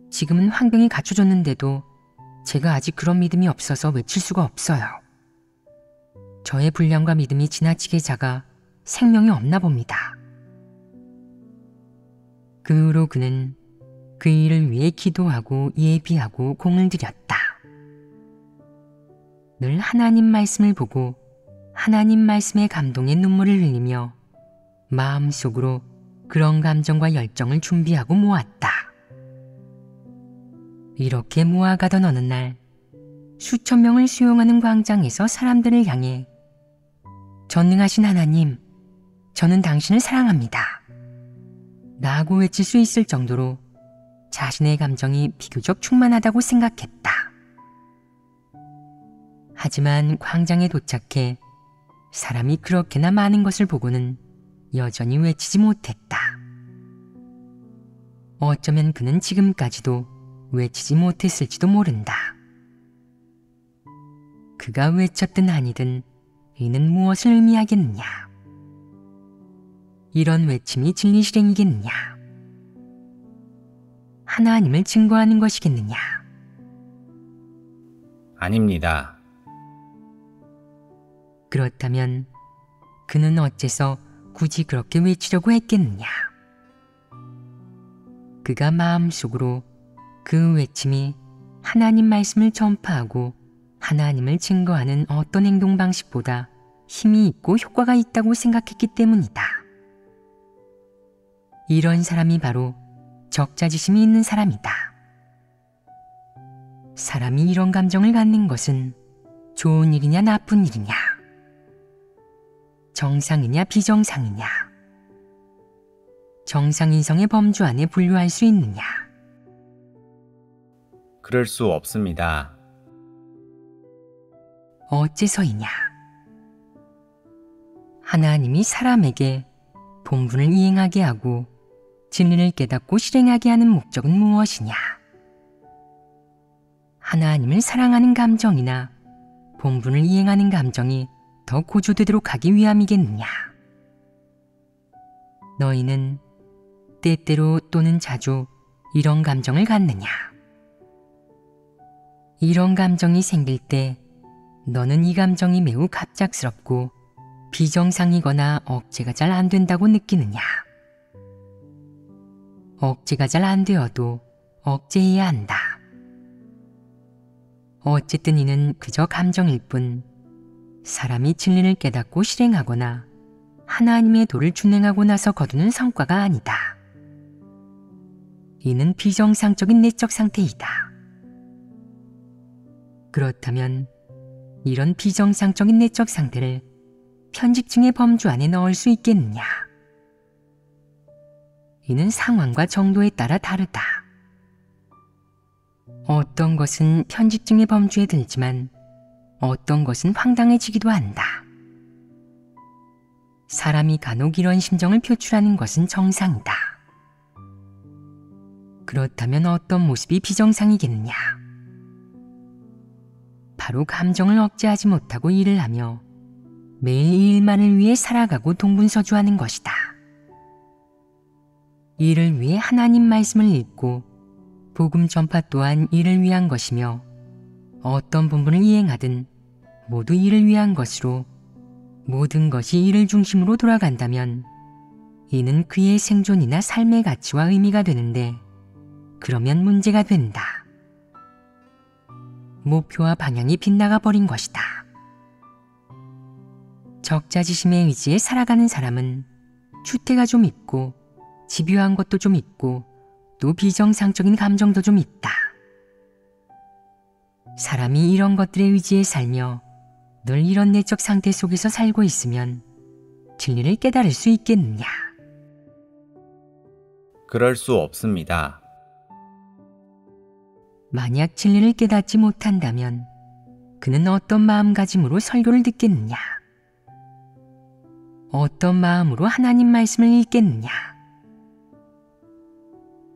지금은 환경이 갖춰졌는데도 제가 아직 그런 믿음이 없어서 외칠 수가 없어요. 저의 분량과 믿음이 지나치게 작아 생명이 없나 봅니다. 그 후로 그는 그 일을 위해 기도하고 예비하고 공을 들였다. 늘 하나님 말씀을 보고 하나님 말씀의 감동에 눈물을 흘리며 마음속으로 그런 감정과 열정을 준비하고 모았다. 이렇게 모아가던 어느 날 수천 명을 수용하는 광장에서 사람들을 향해 전능하신 하나님, 저는 당신을 사랑합니다. 라고 외칠 수 있을 정도로 자신의 감정이 비교적 충만하다고 생각했다. 하지만 광장에 도착해 사람이 그렇게나 많은 것을 보고는 여전히 외치지 못했다. 어쩌면 그는 지금까지도 외치지 못했을지도 모른다. 그가 외쳤든 아니든 이는 무엇을 의미하겠느냐? 이런 외침이 진리 실행이겠느냐? 하나님을 증거하는 것이겠느냐? 아닙니다. 그렇다면 그는 어째서 굳이 그렇게 외치려고 했겠느냐? 그가 마음속으로 그 외침이 하나님 말씀을 전파하고 하나님을 증거하는 어떤 행동 방식보다 힘이 있고 효과가 있다고 생각했기 때문이다. 이런 사람이 바로 적자지심이 있는 사람이다. 사람이 이런 감정을 갖는 것은 좋은 일이냐 나쁜 일이냐, 정상이냐 비정상이냐, 정상인성의 범주 안에 분류할 수 있느냐. 그럴 수 없습니다. 어째서이냐? 하나님이 사람에게 본분을 이행하게 하고 진리를 깨닫고 실행하게 하는 목적은 무엇이냐? 하나님을 사랑하는 감정이나 본분을 이행하는 감정이 더 고조되도록 하기 위함이겠느냐? 너희는 때때로 또는 자주 이런 감정을 갖느냐? 이런 감정이 생길 때 너는 이 감정이 매우 갑작스럽고 비정상이거나 억제가 잘 안 된다고 느끼느냐? 억제가 잘 안 되어도 억제해야 한다. 어쨌든 이는 그저 감정일 뿐 사람이 진리를 깨닫고 실행하거나 하나님의 도를 준행하고 나서 거두는 성과가 아니다. 이는 비정상적인 내적 상태이다. 그렇다면 이런 비정상적인 내적 상태를 편집증의 범주 안에 넣을 수 있겠느냐? 이는 상황과 정도에 따라 다르다. 어떤 것은 편집증의 범주에 들지만 어떤 것은 황당해지기도 한다. 사람이 간혹 이런 심정을 표출하는 것은 정상이다. 그렇다면 어떤 모습이 비정상이겠느냐? 바로 감정을 억제하지 못하고 일을 하며 매일 이 일만을 위해 살아가고 동분서주하는 것이다. 이를 위해 하나님 말씀을 읽고 복음 전파 또한 이를 위한 것이며 어떤 본분을 이행하든 모두 이를 위한 것으로 모든 것이 이를 중심으로 돌아간다면 이는 그의 생존이나 삶의 가치와 의미가 되는데 그러면 문제가 된다. 목표와 방향이 빗나가 버린 것이다. 적자지심의 의지에 살아가는 사람은 추태가 좀 있고 집요한 것도 좀 있고 또 비정상적인 감정도 좀 있다. 사람이 이런 것들에 의지해 살며 늘 이런 내적 상태 속에서 살고 있으면 진리를 깨달을 수 있겠느냐? 그럴 수 없습니다. 만약 진리를 깨닫지 못한다면 그는 어떤 마음가짐으로 설교를 듣겠느냐? 어떤 마음으로 하나님 말씀을 읽겠느냐?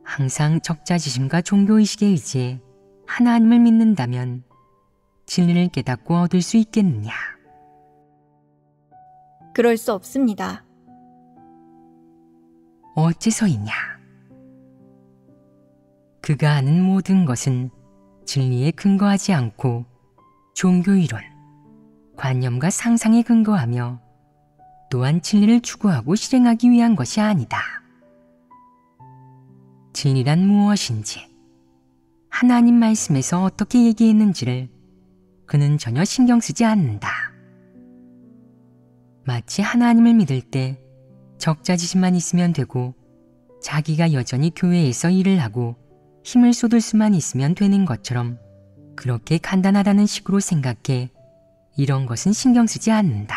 항상 적자지심과 종교의식에 의지해 하나님을 믿는다면 진리를 깨닫고 얻을 수 있겠느냐? 그럴 수 없습니다. 어째서이냐? 그가 아는 모든 것은 진리에 근거하지 않고 종교이론, 관념과 상상에 근거하며 또한 진리를 추구하고 실행하기 위한 것이 아니다. 진리란 무엇인지, 하나님 말씀에서 어떻게 얘기했는지를 그는 전혀 신경 쓰지 않는다. 마치 하나님을 믿을 때 적자지심만 있으면 되고 자기가 여전히 교회에서 일을 하고 힘을 쏟을 수만 있으면 되는 것처럼 그렇게 간단하다는 식으로 생각해 이런 것은 신경 쓰지 않는다.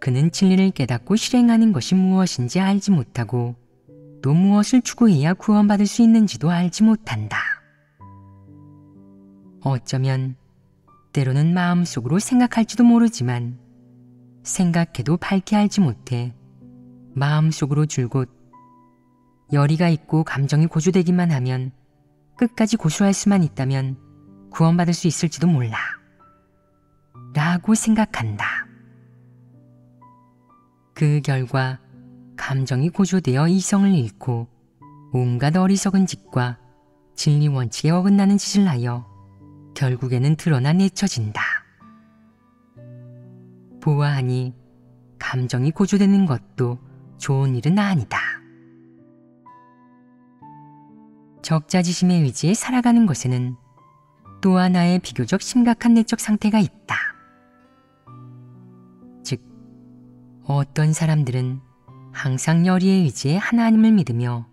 그는 진리를 깨닫고 실행하는 것이 무엇인지 알지 못하고 또 무엇을 추구해야 구원받을 수 있는지도 알지 못한다. 어쩌면 때로는 마음속으로 생각할지도 모르지만 생각해도 밝게 알지 못해 마음속으로 줄곧 열의가 있고 감정이 고조되기만 하면 끝까지 고수할 수만 있다면 구원받을 수 있을지도 몰라 라고 생각한다. 그 결과 감정이 고조되어 이성을 잃고 온갖 어리석은 짓과 진리 원칙에 어긋나는 짓을 하여 결국에는 드러나 내쳐진다. 보아하니 감정이 고조되는 것도 좋은 일은 아니다. 적자지심에 의지해 살아가는 것에는 또 하나의 비교적 심각한 내적 상태가 있다. 즉, 어떤 사람들은 항상 열의에 의지해 하나님을 믿으며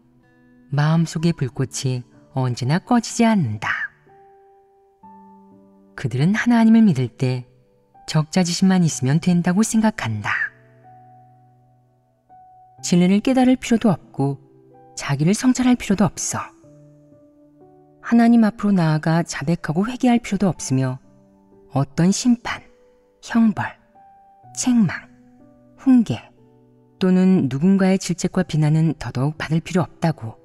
마음속의 불꽃이 언제나 꺼지지 않는다. 그들은 하나님을 믿을 때 적자지심만 있으면 된다고 생각한다. 진리를 깨달을 필요도 없고 자기를 성찰할 필요도 없어. 하나님 앞으로 나아가 자백하고 회개할 필요도 없으며 어떤 심판, 형벌, 책망, 훈계 또는 누군가의 질책과 비난은 더더욱 받을 필요 없다고.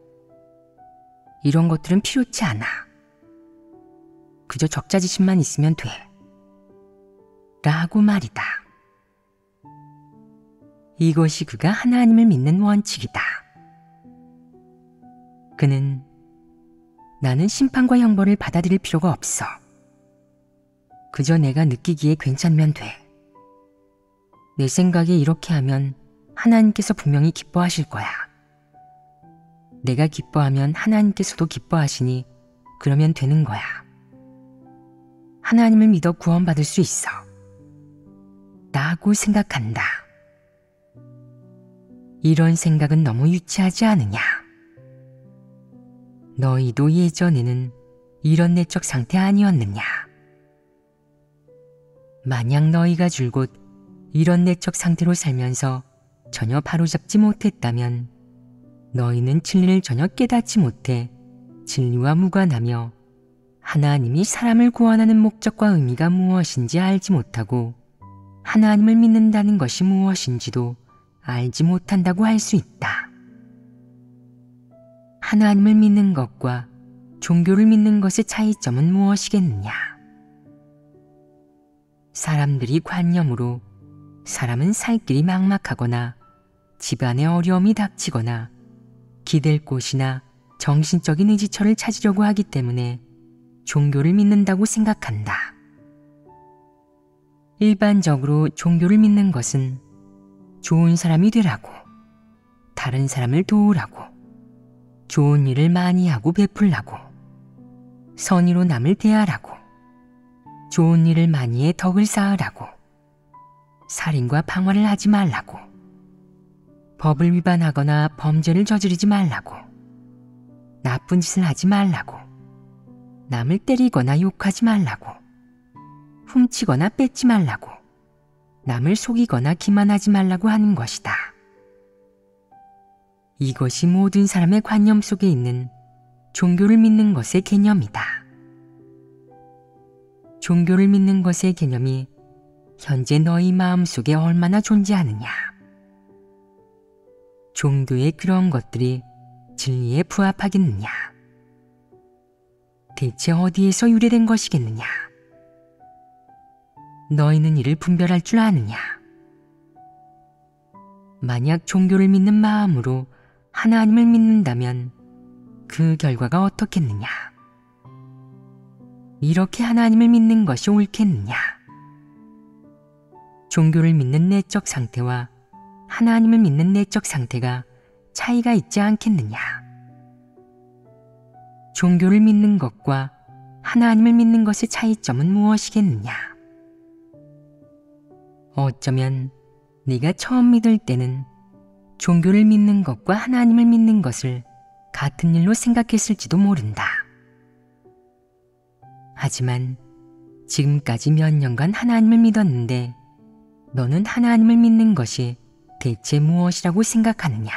이런 것들은 필요치 않아. 그저 적자지심만 있으면 돼. 라고 말이다. 이것이 그가 하나님을 믿는 원칙이다. 그는 나는 심판과 형벌을 받아들일 필요가 없어. 그저 내가 느끼기에 괜찮으면 돼. 내 생각에 이렇게 하면 하나님께서 분명히 기뻐하실 거야. 내가 기뻐하면 하나님께서도 기뻐하시니 그러면 되는 거야. 하나님을 믿어 구원받을 수 있어. 라고 생각한다. 이런 생각은 너무 유치하지 않으냐? 너희도 예전에는 이런 내적 상태 아니었느냐? 만약 너희가 줄곧 이런 내적 상태로 살면서 전혀 바로잡지 못했다면 너희는 진리를 전혀 깨닫지 못해 진리와 무관하며 하나님이 사람을 구원하는 목적과 의미가 무엇인지 알지 못하고 하나님을 믿는다는 것이 무엇인지도 알지 못한다고 할 수 있다. 하나님을 믿는 것과 종교를 믿는 것의 차이점은 무엇이겠느냐? 사람들이 관념으로 사람은 살 길이 막막하거나 집안에 어려움이 닥치거나 기댈 곳이나 정신적인 의지처를 찾으려고 하기 때문에 종교를 믿는다고 생각한다. 일반적으로 종교를 믿는 것은 좋은 사람이 되라고, 다른 사람을 도우라고, 좋은 일을 많이 하고 베풀라고, 선의로 남을 대하라고, 좋은 일을 많이 해 덕을 쌓으라고, 살인과 방화를 하지 말라고, 법을 위반하거나 범죄를 저지르지 말라고, 나쁜 짓을 하지 말라고, 남을 때리거나 욕하지 말라고, 훔치거나 뺏지 말라고, 남을 속이거나 기만하지 말라고 하는 것이다. 이것이 모든 사람의 관념 속에 있는 종교를 믿는 것의 개념이다. 종교를 믿는 것의 개념이 현재 너희 마음속에 얼마나 존재하느냐? 종교의 그런 것들이 진리에 부합하겠느냐? 대체 어디에서 유래된 것이겠느냐? 너희는 이를 분별할 줄 아느냐? 만약 종교를 믿는 마음으로 하나님을 믿는다면 그 결과가 어떻겠느냐? 이렇게 하나님을 믿는 것이 옳겠느냐? 종교를 믿는 내적 상태와 하나님을 믿는 내적 상태가 차이가 있지 않겠느냐? 종교를 믿는 것과 하나님을 믿는 것의 차이점은 무엇이겠느냐? 어쩌면 네가 처음 믿을 때는 종교를 믿는 것과 하나님을 믿는 것을 같은 일로 생각했을지도 모른다. 하지만 지금까지 몇 년간 하나님을 믿었는데 너는 하나님을 믿는 것이 대체 무엇이라고 생각하느냐?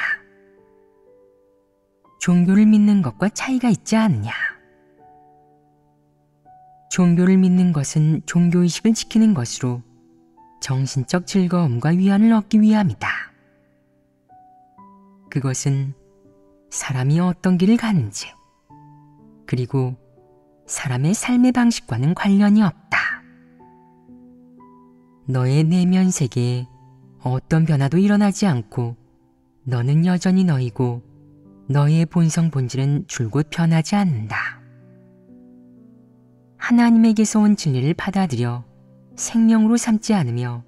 종교를 믿는 것과 차이가 있지 않느냐? 종교를 믿는 것은 종교의식을 지키는 것으로 정신적 즐거움과 위안을 얻기 위함이다. 그것은 사람이 어떤 길을 가는지, 그리고 사람의 삶의 방식과는 관련이 없다. 너의 내면 세계에 어떤 변화도 일어나지 않고 너는 여전히 너이고 너의 본성 본질은 줄곧 변하지 않는다. 하나님에게서 온 진리를 받아들여 생명으로 삼지 않으며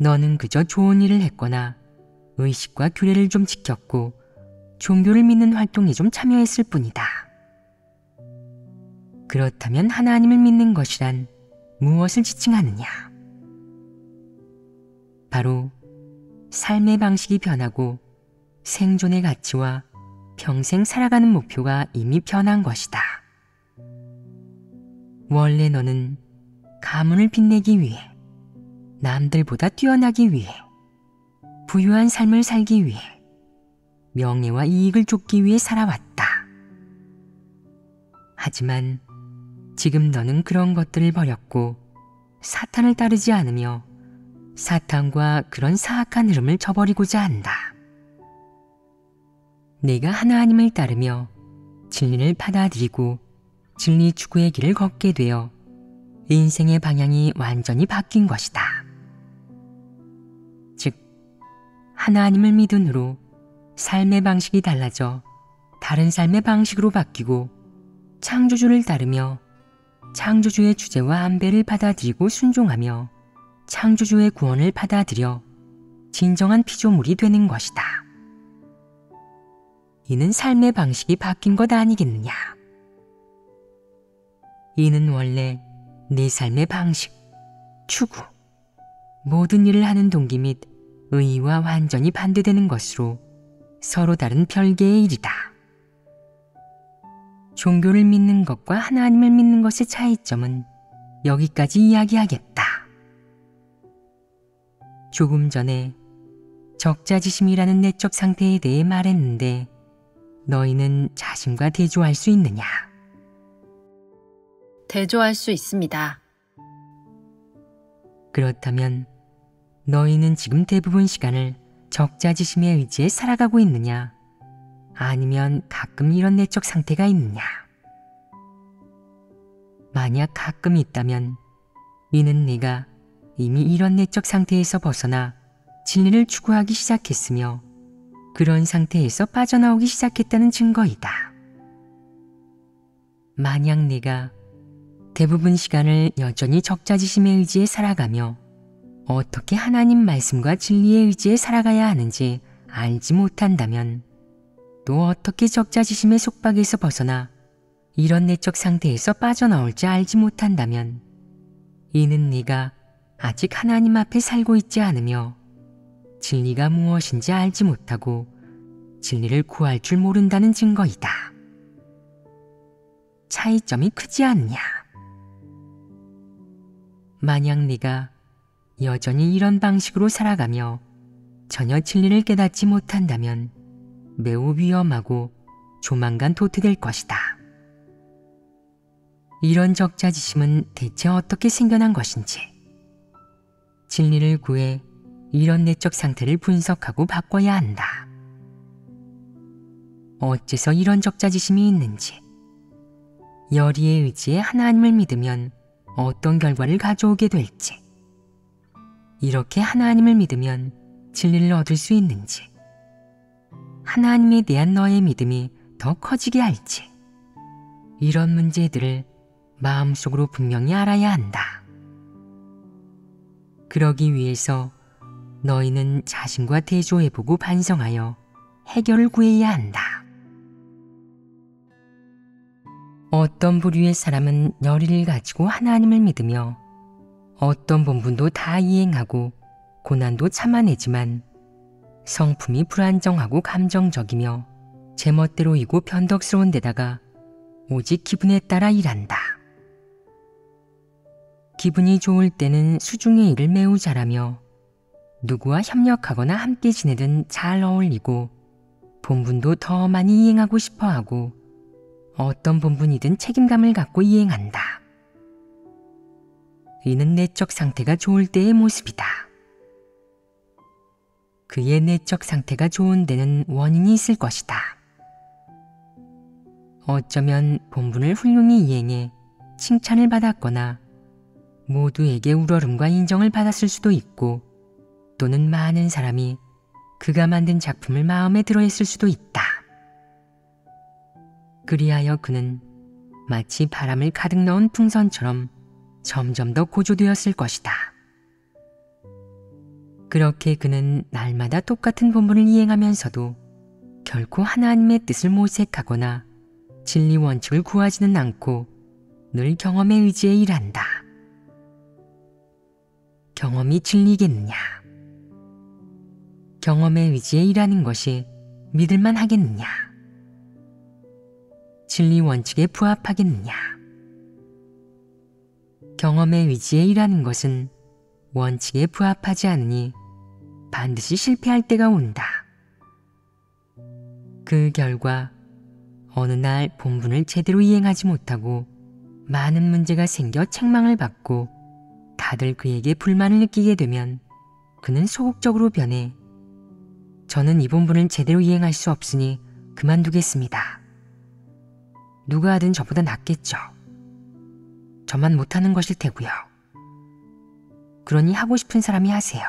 너는 그저 좋은 일을 했거나 의식과 규례를 좀 지켰고 종교를 믿는 활동에 좀 참여했을 뿐이다. 그렇다면 하나님을 믿는 것이란 무엇을 지칭하느냐? 바로 삶의 방식이 변하고 생존의 가치와 평생 살아가는 목표가 이미 변한 것이다. 원래 너는 가문을 빛내기 위해, 남들보다 뛰어나기 위해, 부유한 삶을 살기 위해, 명예와 이익을 쫓기 위해 살아왔다. 하지만 지금 너는 그런 것들을 버렸고 사탄을 따르지 않으며 사탄과 그런 사악한 흐름을 저버리고자 한다. 내가 하나님을 따르며 진리를 받아들이고 진리 추구의 길을 걷게 되어 인생의 방향이 완전히 바뀐 것이다. 즉, 하나님을 믿은 후로 삶의 방식이 달라져 다른 삶의 방식으로 바뀌고 창조주를 따르며 창조주의 주제와 안배를 받아들이고 순종하며 창조주의 구원을 받아들여 진정한 피조물이 되는 것이다. 이는 삶의 방식이 바뀐 것 아니겠느냐? 이는 원래 내 삶의 방식, 추구, 모든 일을 하는 동기 및 의의와 완전히 반대되는 것으로 서로 다른 별개의 일이다. 종교를 믿는 것과 하나님을 믿는 것의 차이점은 여기까지 이야기하겠다. 조금 전에 적자지심이라는 내적 상태에 대해 말했는데 너희는 자신과 대조할 수 있느냐? 대조할 수 있습니다. 그렇다면 너희는 지금 대부분 시간을 적자지심에 의지해 살아가고 있느냐? 아니면 가끔 이런 내적 상태가 있느냐? 만약 가끔 있다면 이는 네가 이미 이런 내적 상태에서 벗어나 진리를 추구하기 시작했으며 그런 상태에서 빠져나오기 시작했다는 증거이다. 만약 네가 대부분 시간을 여전히 적자지심에 의지해 살아가며 어떻게 하나님 말씀과 진리에 의지해 살아가야 하는지 알지 못한다면 또 어떻게 적자지심의 속박에서 벗어나 이런 내적 상태에서 빠져나올지 알지 못한다면 이는 네가 아직 하나님 앞에 살고 있지 않으며 진리가 무엇인지 알지 못하고 진리를 구할 줄 모른다는 증거이다. 차이점이 크지 않느냐? 만약 네가 여전히 이런 방식으로 살아가며 전혀 진리를 깨닫지 못한다면 매우 위험하고 조만간 도태될 것이다. 이런 적자지심은 대체 어떻게 생겨난 것인지, 진리를 구해 이런 내적 상태를 분석하고 바꿔야 한다. 어째서 이런 적자지심이 있는지, 열의에 의지해 하나님을 믿으면 어떤 결과를 가져오게 될지, 이렇게 하나님을 믿으면 진리를 얻을 수 있는지, 하나님에 대한 너의 믿음이 더 커지게 할지, 이런 문제들을 마음속으로 분명히 알아야 한다. 그러기 위해서 너희는 자신과 대조해보고 반성하여 해결을 구해야 한다. 어떤 부류의 사람은 열의를 가지고 하나님을 믿으며 어떤 본분도 다 이행하고 고난도 참아내지만 성품이 불안정하고 감정적이며 제멋대로이고 변덕스러운 데다가 오직 기분에 따라 일한다. 기분이 좋을 때는 수중의 일을 매우 잘하며 누구와 협력하거나 함께 지내든 잘 어울리고 본분도 더 많이 이행하고 싶어하고 어떤 본분이든 책임감을 갖고 이행한다. 이는 내적 상태가 좋을 때의 모습이다. 그의 내적 상태가 좋은 데는 원인이 있을 것이다. 어쩌면 본분을 훌륭히 이행해 칭찬을 받았거나 모두에게 우러름과 인정을 받았을 수도 있고 또는 많은 사람이 그가 만든 작품을 마음에 들어했을 수도 있다. 그리하여 그는 마치 바람을 가득 넣은 풍선처럼 점점 더 고조되었을 것이다. 그렇게 그는 날마다 똑같은 본분을 이행하면서도 결코 하나님의 뜻을 모색하거나 진리 원칙을 구하지는 않고 늘 경험에 의지해 일한다. 경험이 진리겠느냐? 경험에 의지해 일하는 것이 믿을만 하겠느냐? 진리 원칙에 부합하겠느냐? 경험에 의지해 일하는 것은 원칙에 부합하지 않으니 반드시 실패할 때가 온다. 그 결과 어느 날 본분을 제대로 이행하지 못하고 많은 문제가 생겨 책망을 받고 다들 그에게 불만을 느끼게 되면 그는 소극적으로 변해 저는 이 본분을 제대로 이행할 수 없으니 그만두겠습니다. 누가 하든 저보다 낫겠죠. 저만 못하는 것일 테고요. 그러니 하고 싶은 사람이 하세요.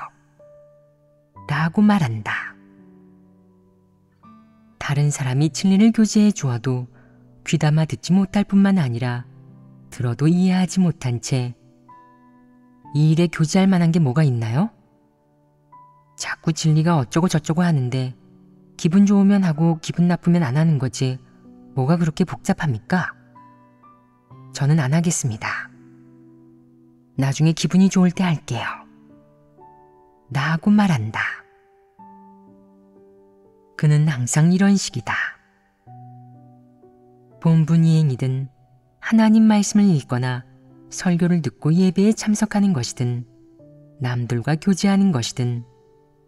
라고 말한다. 다른 사람이 진리를 교제해 주어도 귀담아 듣지 못할 뿐만 아니라 들어도 이해하지 못한 채 이 일에 교제할 만한 게 뭐가 있나요? 자꾸 진리가 어쩌고 저쩌고 하는데 기분 좋으면 하고 기분 나쁘면 안 하는 거지 뭐가 그렇게 복잡합니까? 저는 안 하겠습니다. 나중에 기분이 좋을 때 할게요. 라고 말한다. 그는 항상 이런 식이다. 본분 이행이든 하나님 말씀을 읽거나 설교를 듣고 예배에 참석하는 것이든 남들과 교제하는 것이든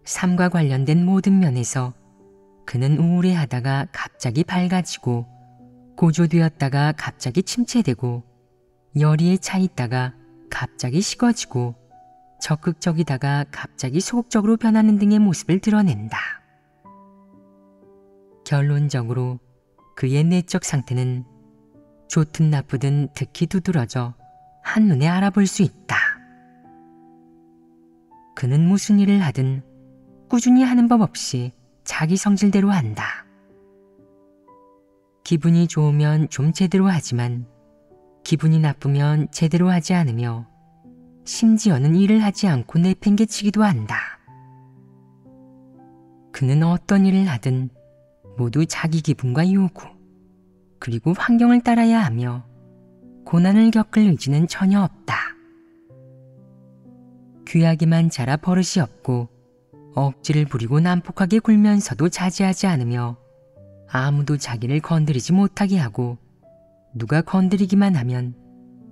삶과 관련된 모든 면에서 그는 우울해하다가 갑자기 밝아지고 고조되었다가 갑자기 침체되고 열의에 차 있다가 갑자기 식어지고 적극적이다가 갑자기 소극적으로 변하는 등의 모습을 드러낸다. 결론적으로 그의 내적 상태는 좋든 나쁘든 특히 두드러져 한눈에 알아볼 수 있다. 그는 무슨 일을 하든 꾸준히 하는 법 없이 자기 성질대로 한다. 기분이 좋으면 좀 제대로 하지만 기분이 나쁘면 제대로 하지 않으며 심지어는 일을 하지 않고 내팽개치기도 한다. 그는 어떤 일을 하든 모두 자기 기분과 요구 그리고 환경을 따라야 하며 고난을 겪을 의지는 전혀 없다. 귀하게만 자라 버릇이 없고 억지를 부리고 난폭하게 굴면서도 자제하지 않으며 아무도 자기를 건드리지 못하게 하고 누가 건드리기만 하면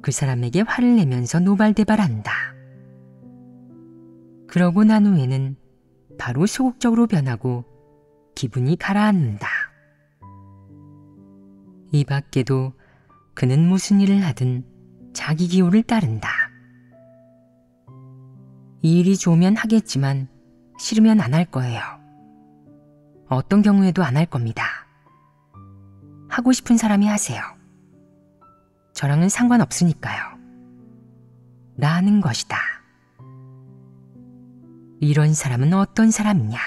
그 사람에게 화를 내면서 노발대발한다. 그러고 난 후에는 바로 소극적으로 변하고 기분이 가라앉는다. 이 밖에도 그는 무슨 일을 하든 자기 기호를 따른다. 이 일이 좋으면 하겠지만 싫으면 안 할 거예요. 어떤 경우에도 안 할 겁니다. 하고 싶은 사람이 하세요. 저랑은 상관없으니까요. 라는 것이다. 이런 사람은 어떤 사람이냐?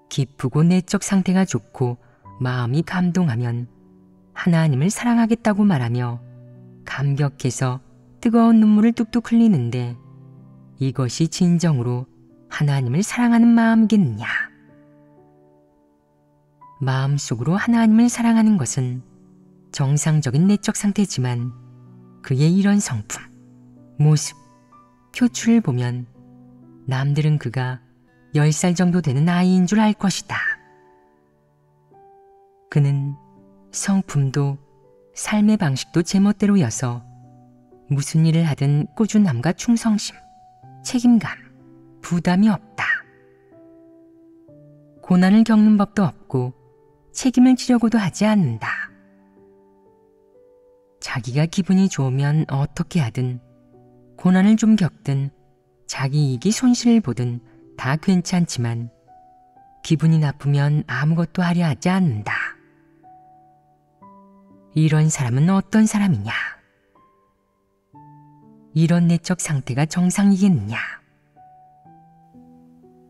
기쁘고 내적 상태가 좋고 마음이 감동하면 하나님을 사랑하겠다고 말하며 감격해서 뜨거운 눈물을 뚝뚝 흘리는데 이것이 진정으로 하나님을 사랑하는 마음이겠느냐? 마음속으로 하나님을 사랑하는 것은 정상적인 내적 상태지만 그의 이런 성품, 모습, 표출을 보면 남들은 그가 10살 정도 되는 아이인 줄 알 것이다. 그는 성품도 삶의 방식도 제멋대로여서 무슨 일을 하든 꾸준함과 충성심, 책임감, 부담이 없다. 고난을 겪는 법도 없고 책임을 지려고도 하지 않는다. 자기가 기분이 좋으면 어떻게 하든 고난을 좀 겪든 자기 이익이 손실을 보든 다 괜찮지만 기분이 나쁘면 아무것도 하려 하지 않는다. 이런 사람은 어떤 사람이냐? 이런 내적 상태가 정상이겠느냐?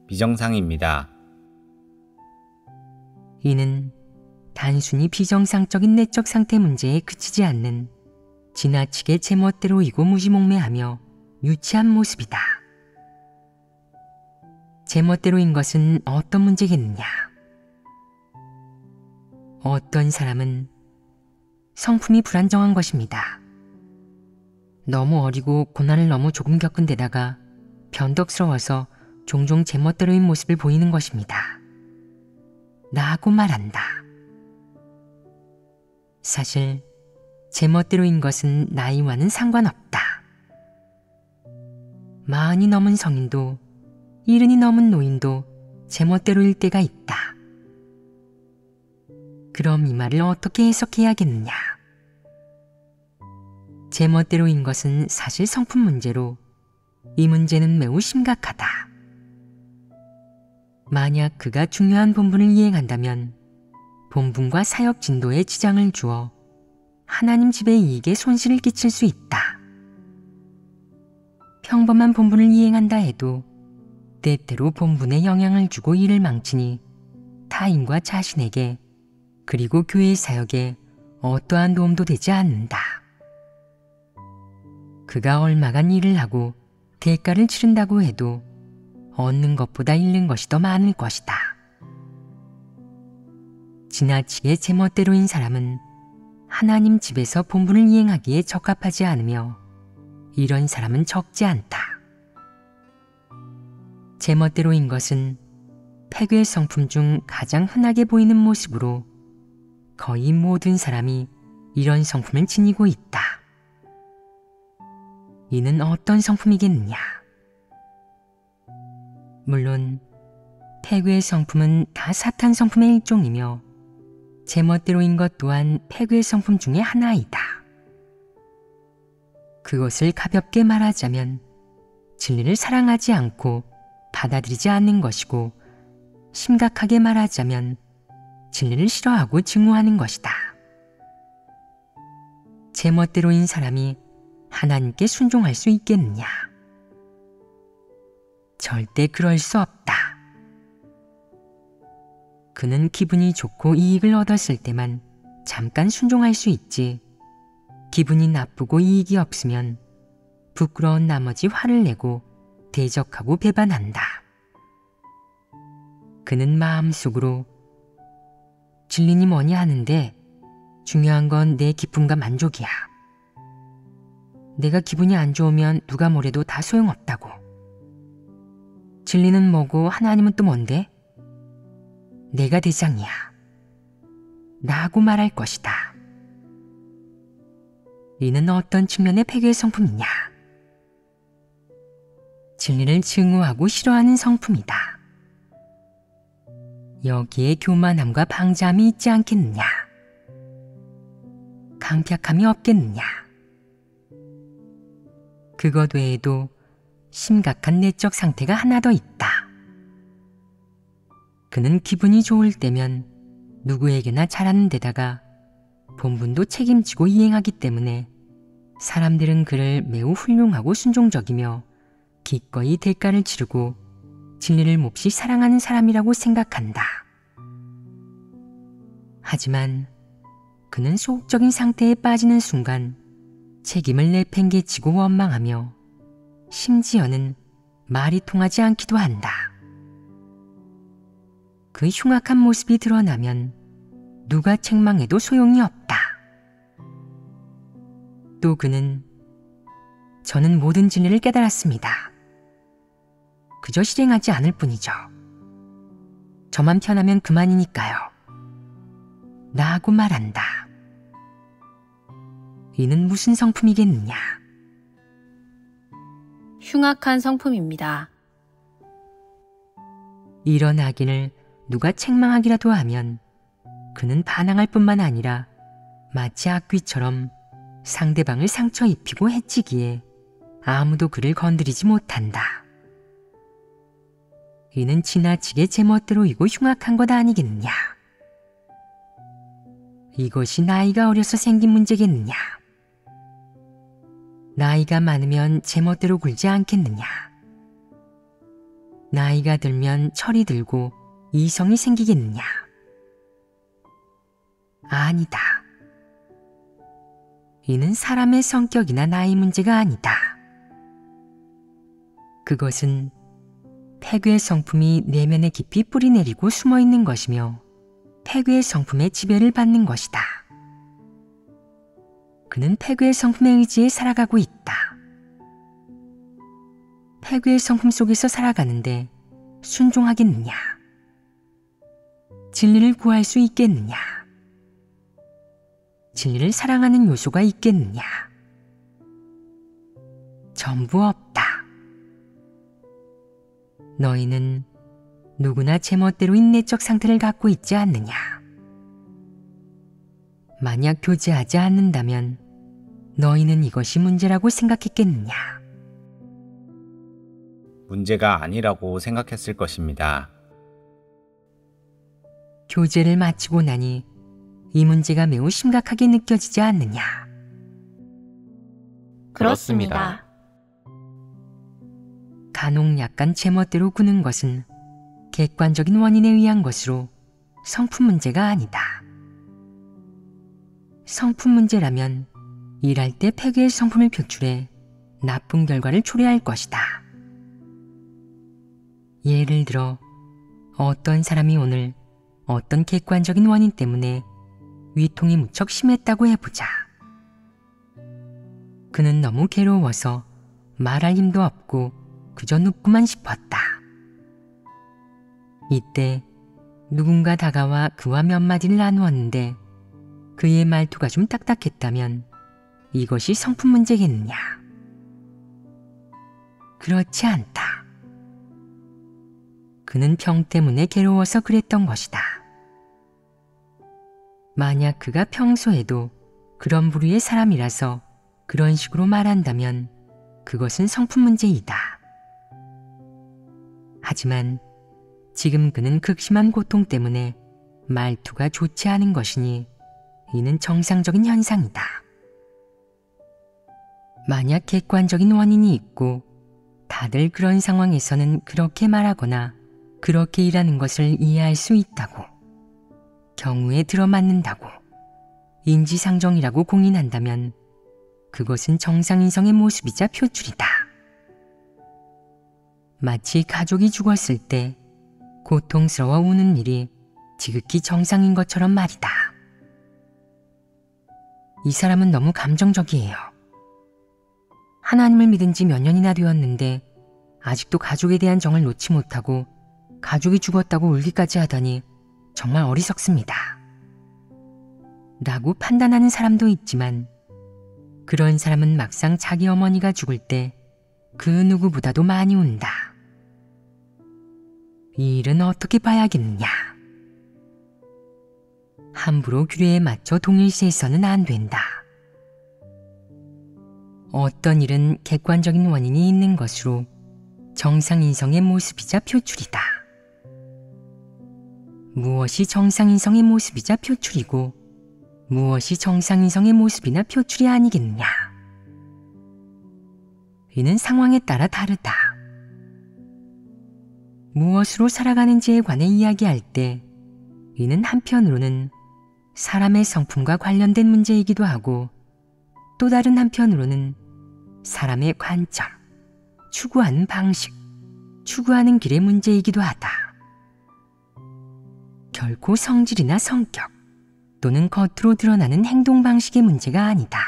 비정상입니다. 이는 단순히 비정상적인 내적 상태 문제에 그치지 않는 지나치게 제멋대로이고 무지몽매하며 유치한 모습이다. 제멋대로인 것은 어떤 문제겠느냐? 어떤 사람은 성품이 불안정한 것입니다. 너무 어리고 고난을 너무 조금 겪은 데다가 변덕스러워서 종종 제멋대로인 모습을 보이는 것입니다. 나하고 말한다. 사실 제멋대로인 것은 나이와는 상관없다. 40이 넘은 성인도 70이 넘은 노인도 제멋대로일 때가 있다. 그럼 이 말을 어떻게 해석해야겠느냐? 제멋대로인 것은 사실 성품 문제로 이 문제는 매우 심각하다. 만약 그가 중요한 본분을 이행한다면 본분과 사역 진도에 지장을 주어 하나님 집의 이익에 손실을 끼칠 수 있다. 평범한 본분을 이행한다 해도 때때로 본분에 영향을 주고 일을 망치니 타인과 자신에게 그리고 교회의 사역에 어떠한 도움도 되지 않는다. 그가 얼마간 일을 하고 대가를 치른다고 해도 얻는 것보다 잃는 것이 더 많을 것이다. 지나치게 제멋대로인 사람은 하나님 집에서 본분을 이행하기에 적합하지 않으며 이런 사람은 적지 않다. 제멋대로인 것은 폐괴 성품 중 가장 흔하게 보이는 모습으로 거의 모든 사람이 이런 성품을 지니고 있다. 이는 어떤 성품이겠느냐? 물론 폐괴 성품은 다 사탄 성품의 일종이며 제멋대로인 것 또한 폐괴 성품 중의 하나이다. 그것을 가볍게 말하자면 진리를 사랑하지 않고 받아들이지 않는 것이고, 심각하게 말하자면 진리를 싫어하고 증오하는 것이다. 제멋대로인 사람이 하나님께 순종할 수 있겠느냐? 절대 그럴 수 없다. 그는 기분이 좋고 이익을 얻었을 때만 잠깐 순종할 수 있지, 기분이 나쁘고 이익이 없으면 부끄러운 나머지 화를 내고 대적하고 배반한다. 그는 마음속으로 진리니 뭐냐 하는데 중요한 건 내 기쁨과 만족이야. 내가 기분이 안 좋으면 누가 뭐래도 다 소용없다고. 진리는 뭐고 하나님은 또 뭔데? 내가 대장이야. 나하고 말할 것이다. 이는 어떤 측면의 폐괴 성품이냐? 진리를 증오하고 싫어하는 성품이다. 여기에 교만함과 방자함이 있지 않겠느냐? 강팍함이 없겠느냐? 그것 외에도 심각한 내적 상태가 하나 더 있다. 그는 기분이 좋을 때면 누구에게나 잘하는 데다가 본분도 책임지고 이행하기 때문에 사람들은 그를 매우 훌륭하고 순종적이며 기꺼이 대가를 치르고 진리를 몹시 사랑하는 사람이라고 생각한다. 하지만 그는 소극적인 상태에 빠지는 순간 책임을 내팽개치고 원망하며 심지어는 말이 통하지 않기도 한다. 그 흉악한 모습이 드러나면 누가 책망해도 소용이 없다. 또 그는 저는 모든 진리를 깨달았습니다. 그저 실행하지 않을 뿐이죠. 저만 편하면 그만이니까요. 나하고 말한다. 이는 무슨 성품이겠느냐? 흉악한 성품입니다. 이런 악인을 누가 책망하기라도 하면 그는 반항할 뿐만 아니라 마치 악귀처럼 상대방을 상처 입히고 해치기에 아무도 그를 건드리지 못한다. 이는 지나치게 제멋대로이고 흉악한 것 아니겠느냐? 이것이 나이가 어려서 생긴 문제겠느냐? 나이가 많으면 제멋대로 굴지 않겠느냐? 나이가 들면 철이 들고 이성이 생기겠느냐? 아니다. 이는 사람의 성격이나 나이 문제가 아니다. 그것은 폐괴의 성품이 내면에 깊이 뿌리내리고 숨어있는 것이며 폐괴의 성품의 지배를 받는 것이다. 그는 패괴의 성품에 의지해 살아가고 있다. 패괴의 성품 속에서 살아가는데 순종하겠느냐? 진리를 구할 수 있겠느냐? 진리를 사랑하는 요소가 있겠느냐? 전부 없다. 너희는 누구나 제멋대로 인내적 상태를 갖고 있지 않느냐? 만약 교제하지 않는다면 너희는 이것이 문제라고 생각했겠느냐? 문제가 아니라고 생각했을 것입니다. 교제를 마치고 나니 이 문제가 매우 심각하게 느껴지지 않느냐? 그렇습니다. 간혹 약간 제멋대로 구는 것은 객관적인 원인에 의한 것으로 성품 문제가 아니다. 성품 문제라면 일할 때 패괴의 성품을 표출해 나쁜 결과를 초래할 것이다. 예를 들어 어떤 사람이 오늘 어떤 객관적인 원인 때문에 위통이 무척 심했다고 해보자. 그는 너무 괴로워서 말할 힘도 없고 그저 눕고만 싶었다. 이때 누군가 다가와 그와 몇 마디를 나누었는데 그의 말투가 좀 딱딱했다면 이것이 성품 문제겠느냐? 그렇지 않다. 그는 병 때문에 괴로워서 그랬던 것이다. 만약 그가 평소에도 그런 부류의 사람이라서 그런 식으로 말한다면 그것은 성품 문제이다. 하지만 지금 그는 극심한 고통 때문에 말투가 좋지 않은 것이니 이는 정상적인 현상이다. 만약 객관적인 원인이 있고 다들 그런 상황에서는 그렇게 말하거나 그렇게 일하는 것을 이해할 수 있다고, 경우에 들어맞는다고, 인지상정이라고 공인한다면 그것은 정상인성의 모습이자 표출이다. 마치 가족이 죽었을 때 고통스러워 우는 일이 지극히 정상인 것처럼 말이다. 이 사람은 너무 감정적이에요. 하나님을 믿은 지 몇 년이나 되었는데 아직도 가족에 대한 정을 놓지 못하고 가족이 죽었다고 울기까지 하다니 정말 어리석습니다. 라고 판단하는 사람도 있지만 그런 사람은 막상 자기 어머니가 죽을 때 그 누구보다도 많이 운다. 이 일은 어떻게 봐야겠느냐? 함부로 규례에 맞춰 동일시해서는 안 된다. 어떤 일은 객관적인 원인이 있는 것으로 정상인성의 모습이자 표출이다. 무엇이 정상인성의 모습이자 표출이고 무엇이 정상인성의 모습이나 표출이 아니겠느냐? 이는 상황에 따라 다르다. 무엇으로 살아가는지에 관해 이야기할 때 이는 한편으로는 사람의 성품과 관련된 문제이기도 하고 또 다른 한편으로는 사람의 관점, 추구하는 방식, 추구하는 길의 문제이기도 하다. 결코 성질이나 성격 또는 겉으로 드러나는 행동 방식의 문제가 아니다.